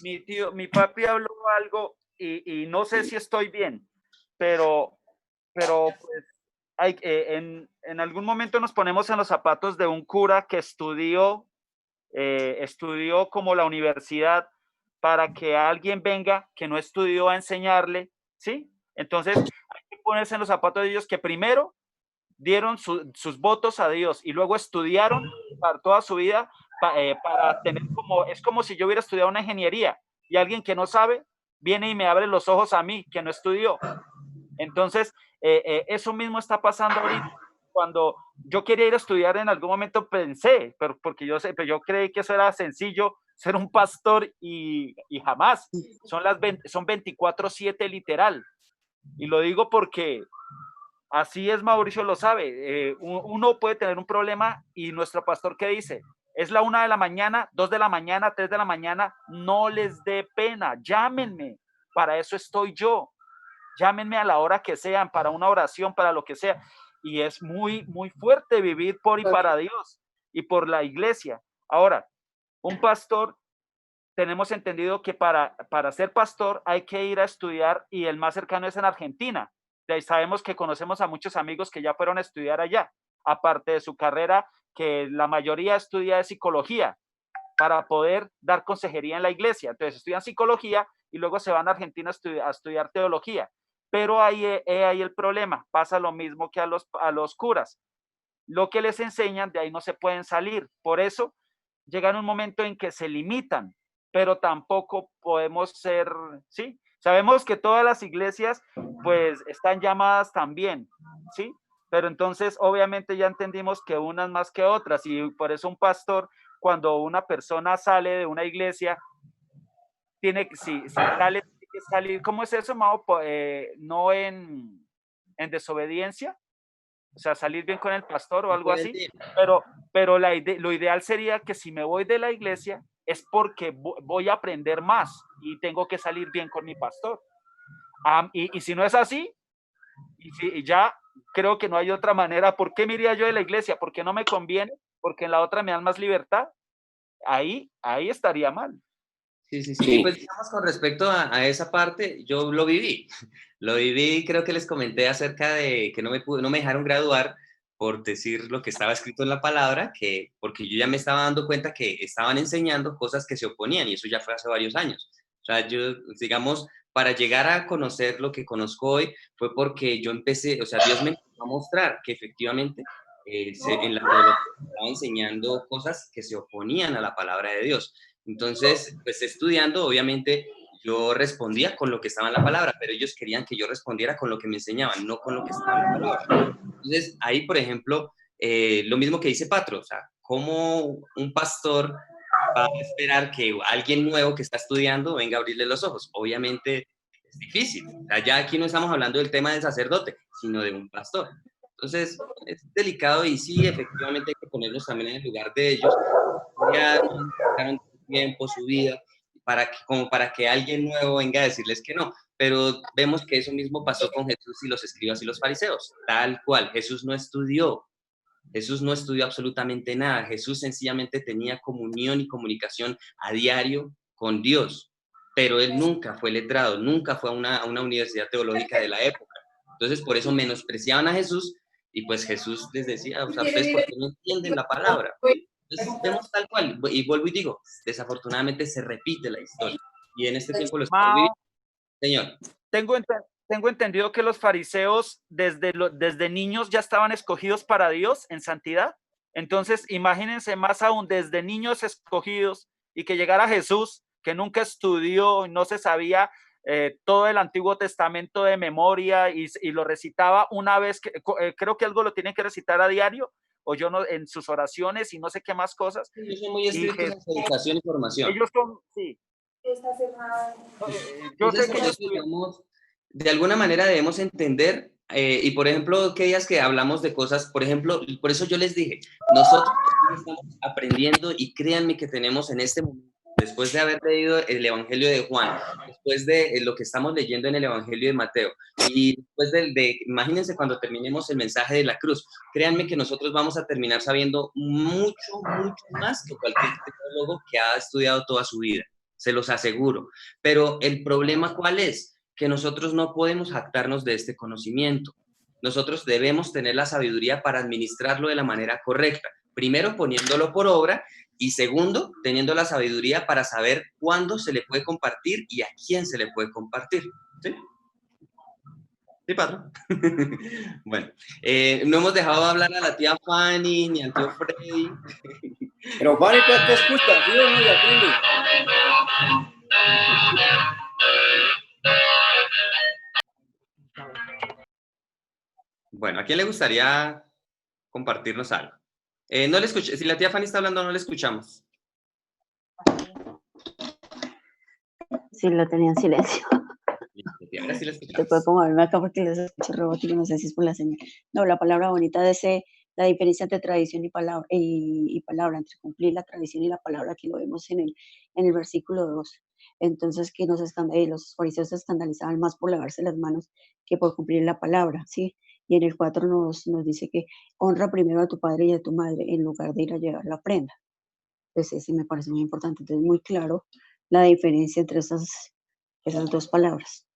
Mi papi habló algo y no sé si estoy bien, pero pues en algún momento nos ponemos en los zapatos de un cura que estudió como la universidad para que alguien venga que no estudió a enseñarle, ¿sí? Entonces hay que ponerse en los zapatos de ellos que primero dieron sus votos a Dios y luego estudiaron para toda su vida para tener es como si yo hubiera estudiado una ingeniería y alguien que no sabe viene y me abre los ojos a mí, que no estudió. Entonces, eso mismo está pasando ahorita. Cuando yo quería ir a estudiar, en algún momento pensé, pero porque yo creí que eso era sencillo, ser un pastor y jamás. Son 24/7 literal. Y lo digo porque así es, Mauricio lo sabe. Uno puede tener un problema y nuestro pastor, ¿qué dice? Es la 1 de la mañana, 2 de la mañana, 3 de la mañana, no les dé pena, llámenme, para eso estoy yo. Llámenme a la hora que sean, para una oración, para lo que sea. Y es muy, muy fuerte vivir por y para Dios y por la iglesia. Ahora, un pastor, tenemos entendido que para ser pastor hay que ir a estudiar y el más cercano es en Argentina. De ahí sabemos que conocemos a muchos amigos que ya fueron a estudiar allá, aparte de su carrera, que la mayoría estudia de psicología para poder dar consejería en la iglesia. Entonces estudian psicología y luego se van a Argentina a estudiar teología. Pero ahí el problema, pasa lo mismo que a los curas. Lo que les enseñan, de ahí no se pueden salir. Por eso llegan un momento en que se limitan, pero tampoco podemos ser, ¿sí? Sabemos que todas las iglesias, pues, están llamadas también, ¿sí? Pero entonces, obviamente, ya entendimos que unas más que otras, y por eso un pastor, cuando una persona sale de una iglesia, si sale, tiene que salir, ¿cómo es eso, Mao? No en desobediencia, o sea, salir bien con el pastor o algo así, pero lo ideal sería que si me voy de la iglesia es porque voy a aprender más y tengo que salir bien con mi pastor. Y si no es así, y ya creo que no hay otra manera, ¿por qué me iría yo de la iglesia? Porque no me conviene, porque en la otra me dan más libertad. Ahí estaría mal. Sí. Pues digamos, con respecto a esa parte, yo lo viví. Lo viví, creo que les comenté acerca de que no me dejaron graduar por decir lo que estaba escrito en la palabra, porque yo ya me estaba dando cuenta que estaban enseñando cosas que se oponían, y eso ya fue hace varios años. O sea, yo, digamos, para llegar a conocer lo que conozco hoy, fue porque yo empecé, o sea, Dios me empezó a mostrar que efectivamente en la teología estaba enseñando cosas que se oponían a la palabra de Dios. Entonces, pues estudiando, obviamente, yo respondía con lo que estaba en la palabra, pero ellos querían que yo respondiera con lo que me enseñaban, no con lo que estaba en la palabra. Entonces, ahí, por ejemplo, lo mismo que dice Patro, o sea, ¿cómo un pastor va a esperar que alguien nuevo que está estudiando venga a abrirle los ojos? Obviamente es difícil. O sea, ya aquí no estamos hablando del tema del sacerdote, sino de un pastor. Entonces, es delicado y sí, efectivamente hay que ponernos también en el lugar de ellos. Ya dedicaron tiempo, su vida, para que alguien nuevo venga a decirles que no. Pero vemos que eso mismo pasó con Jesús y los escribas y los fariseos. Tal cual, Jesús no estudió absolutamente nada. Jesús sencillamente tenía comunión y comunicación a diario con Dios, pero él nunca fue letrado, nunca fue a una universidad teológica de la época. Entonces, por eso menospreciaban a Jesús, y pues Jesús les decía, o sea, ustedes porque no entienden la palabra. Entonces, vemos tal cual, y vuelvo y digo, desafortunadamente se repite la historia, y en este tiempo lo estamos viviendo. Señor. Tengo entendido que los fariseos desde niños ya estaban escogidos para Dios en santidad. Entonces, imagínense más aún, desde niños escogidos, y que llegara Jesús, que nunca estudió, no se sabía todo el Antiguo Testamento de memoria y lo recitaba una vez, creo que algo lo tienen que recitar a diario, o yo no, en sus oraciones y no sé qué más cosas. Ellos son muy estrictos en su educación y formación. Ellos son, sí. Yo sé que digamos, de alguna manera debemos entender, y por ejemplo, que días que hablamos de cosas, por ejemplo, por eso yo les dije, nosotros estamos aprendiendo, y créanme que tenemos en este momento, después de haber leído el Evangelio de Juan, después de lo que estamos leyendo en el Evangelio de Mateo, y después imagínense cuando terminemos el mensaje de la cruz, créanme que nosotros vamos a terminar sabiendo mucho, mucho más que cualquier teólogo que ha estudiado toda su vida, se los aseguro. Pero el problema, ¿cuál es? Que nosotros no podemos jactarnos de este conocimiento. nosotros debemos tener la sabiduría para administrarlo de la manera correcta. Primero, poniéndolo por obra, y segundo, teniendo la sabiduría para saber cuándo se le puede compartir y a quién se le puede compartir. ¿Sí? Sí, patrón. Bueno, no hemos dejado hablar a la tía Fanny ni al tío Freddy. Pero Fanny, ¿tú te escuchas? ¿Sí o no, Yatrini? Bueno, ¿a quién le gustaría compartirnos algo? No le escuché. Si la tía Fanny está hablando, no le escuchamos. Sí, lo tenía en silencio. Ahora sí la Te escuchamos. puedo como verme acá porque les escucho robótico, no sé si es por la señal. No, la palabra bonita de ese, la diferencia entre tradición y palabra, entre cumplir la tradición y la palabra, que lo vemos en el versículo 2. Entonces, que los fariseos se escandalizaban más por lavarse las manos que por cumplir la palabra, ¿sí? Y en el 4 nos dice que honra primero a tu padre y a tu madre en lugar de ir a llevar la ofrenda. Pues ese me parece muy importante. Entonces, muy claro la diferencia entre esas dos palabras.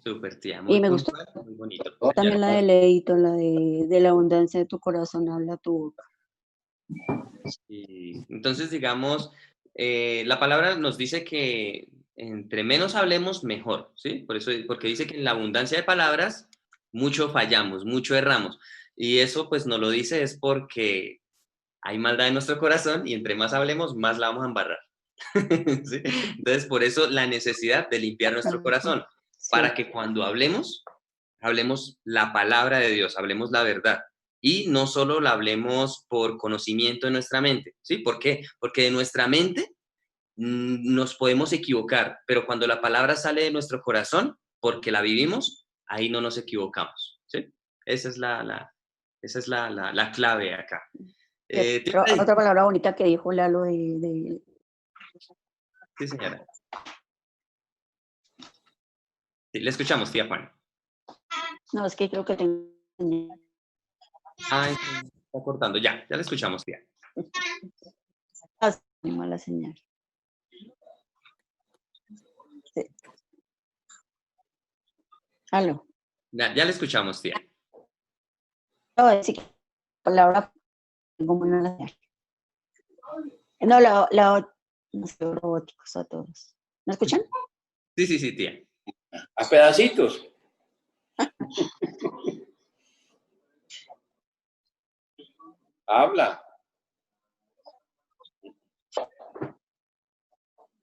Súper, tía. Y Muy me gustó puntual, muy bonito. también la de Leito, la de la abundancia de tu corazón habla tu boca. Y entonces, digamos, la palabra nos dice que entre menos hablemos, mejor, ¿sí? Por eso, porque dice que en la abundancia de palabras, mucho fallamos, mucho erramos. Y eso, pues, nos lo dice es porque hay maldad en nuestro corazón y entre más hablemos, más la vamos a embarrar. ¿Sí? Entonces, por eso la necesidad de limpiar nuestro corazón, para que cuando hablemos la palabra de Dios, hablemos la verdad. Y no solo la hablemos por conocimiento en nuestra mente, ¿sí? ¿Por qué? Porque de nuestra mente nos podemos equivocar, pero cuando la palabra sale de nuestro corazón, porque la vivimos, ahí no nos equivocamos, ¿sí? Esa es la clave acá. Otra palabra bonita que dijo Lalo de... Sí, señora. Sí, le escuchamos, tía Juan. No, es que creo que tengo... Ay, está cortando. Ya le escuchamos, tía. Mala señal. Sí. Aló. Ya le escuchamos, tía. No, es que palabra tengo muy mala señal. No, no sé, robóticos a todos. ¿Me escuchan? Sí, tía. A pedacitos. Habla.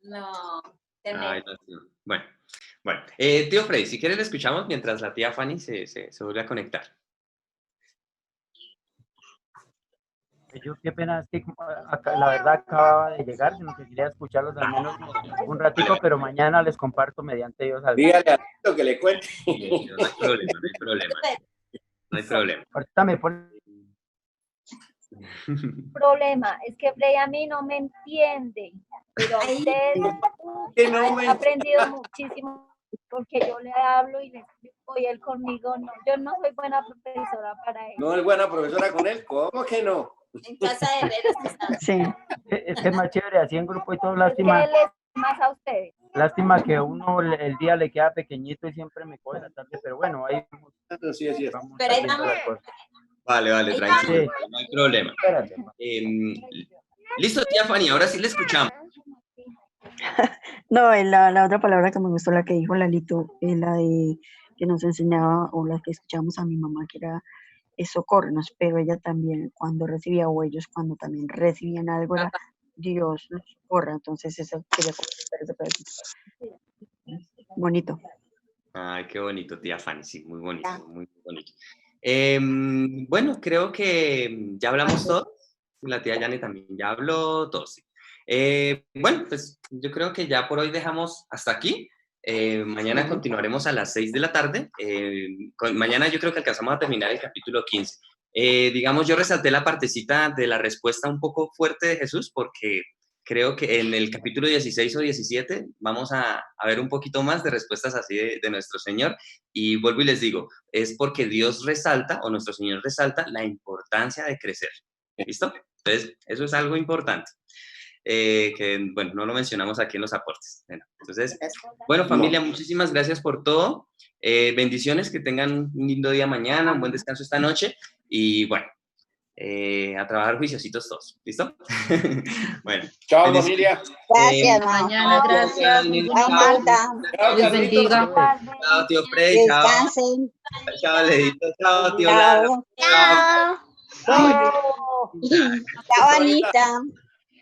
No. Ay, no. Bueno. Tío Freddy, si quieres le escuchamos mientras la tía Fanny se vuelve a conectar. Yo qué pena, es que la verdad acababa de llegar, sino que quería escucharlos al menos un ratico, pero mañana les comparto mediante Dios algo. Dígale a Tito que le cuente. No hay problema. Ahorita me pone... Problema, es que Frey a mí no me entiende, pero a ustedes he aprendido muchísimo porque yo le hablo y le explico y él conmigo no. Yo no soy buena profesora para él. No es buena profesora con él, ¿cómo que no? En casa de herreros está. Sí. Es que es más chévere, así en grupo y todo, Es lástima. que él es más a ustedes. Lástima que uno el día le queda pequeñito y siempre me coge la tarde, pero bueno, ahí vamos. Sí, así es. Pero ahí vamos. Vale, tranquilo, no hay problema. Listo, tía Fanny, ahora sí le escuchamos. No, la otra palabra que me gustó, la que dijo Lalito, es la de que nos enseñaba, o la que escuchamos a mi mamá, que era socórrenos, pero ella también cuando recibía, o ellos cuando también recibían algo, era Dios los socorra. Entonces eso quería comentar ese pedacito. Bonito. Ay, qué bonito, tía Fanny, sí, muy bonito, muy bonito. Bueno, creo que ya hablamos todos. La tía Yani también ya habló, todos. Sí. Bueno, pues yo creo que ya por hoy dejamos hasta aquí. Mañana continuaremos a las 6 de la tarde. Mañana yo creo que alcanzamos a terminar el capítulo 15. Digamos, yo resalté la partecita de la respuesta un poco fuerte de Jesús porque creo que en el capítulo 16 o 17 vamos a ver un poquito más de respuestas así de nuestro Señor. Y vuelvo y les digo, es porque Dios resalta, o nuestro Señor resalta, la importancia de crecer. ¿Listo? Entonces, eso es algo importante. que, bueno, no lo mencionamos aquí en los aportes. Entonces, bueno, familia, muchísimas gracias por todo. Bendiciones, que tengan un lindo día mañana, un buen descanso esta noche y, bueno, a trabajar juiciositos todos. ¿Listo? Bueno. Chao, familia. Gracias, mañana, gracias. Chao, Marta. Dios bendiga. Chao, tío Freddy. Chao. Descansen. Chao, Ledito. Chao, tío Lara. Chao. Chao, Anita.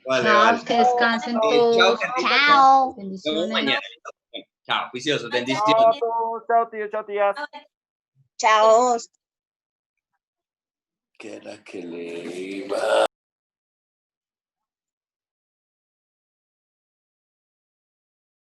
Vale, Chao, vale. que descansen Chao, todos. Carlita. Chao. Nos vemos Bendiciones. mañana. Chao, juiciosos. Chao, Bendiciones. chao, tío, chao, tías. Chao. Que era que le iba.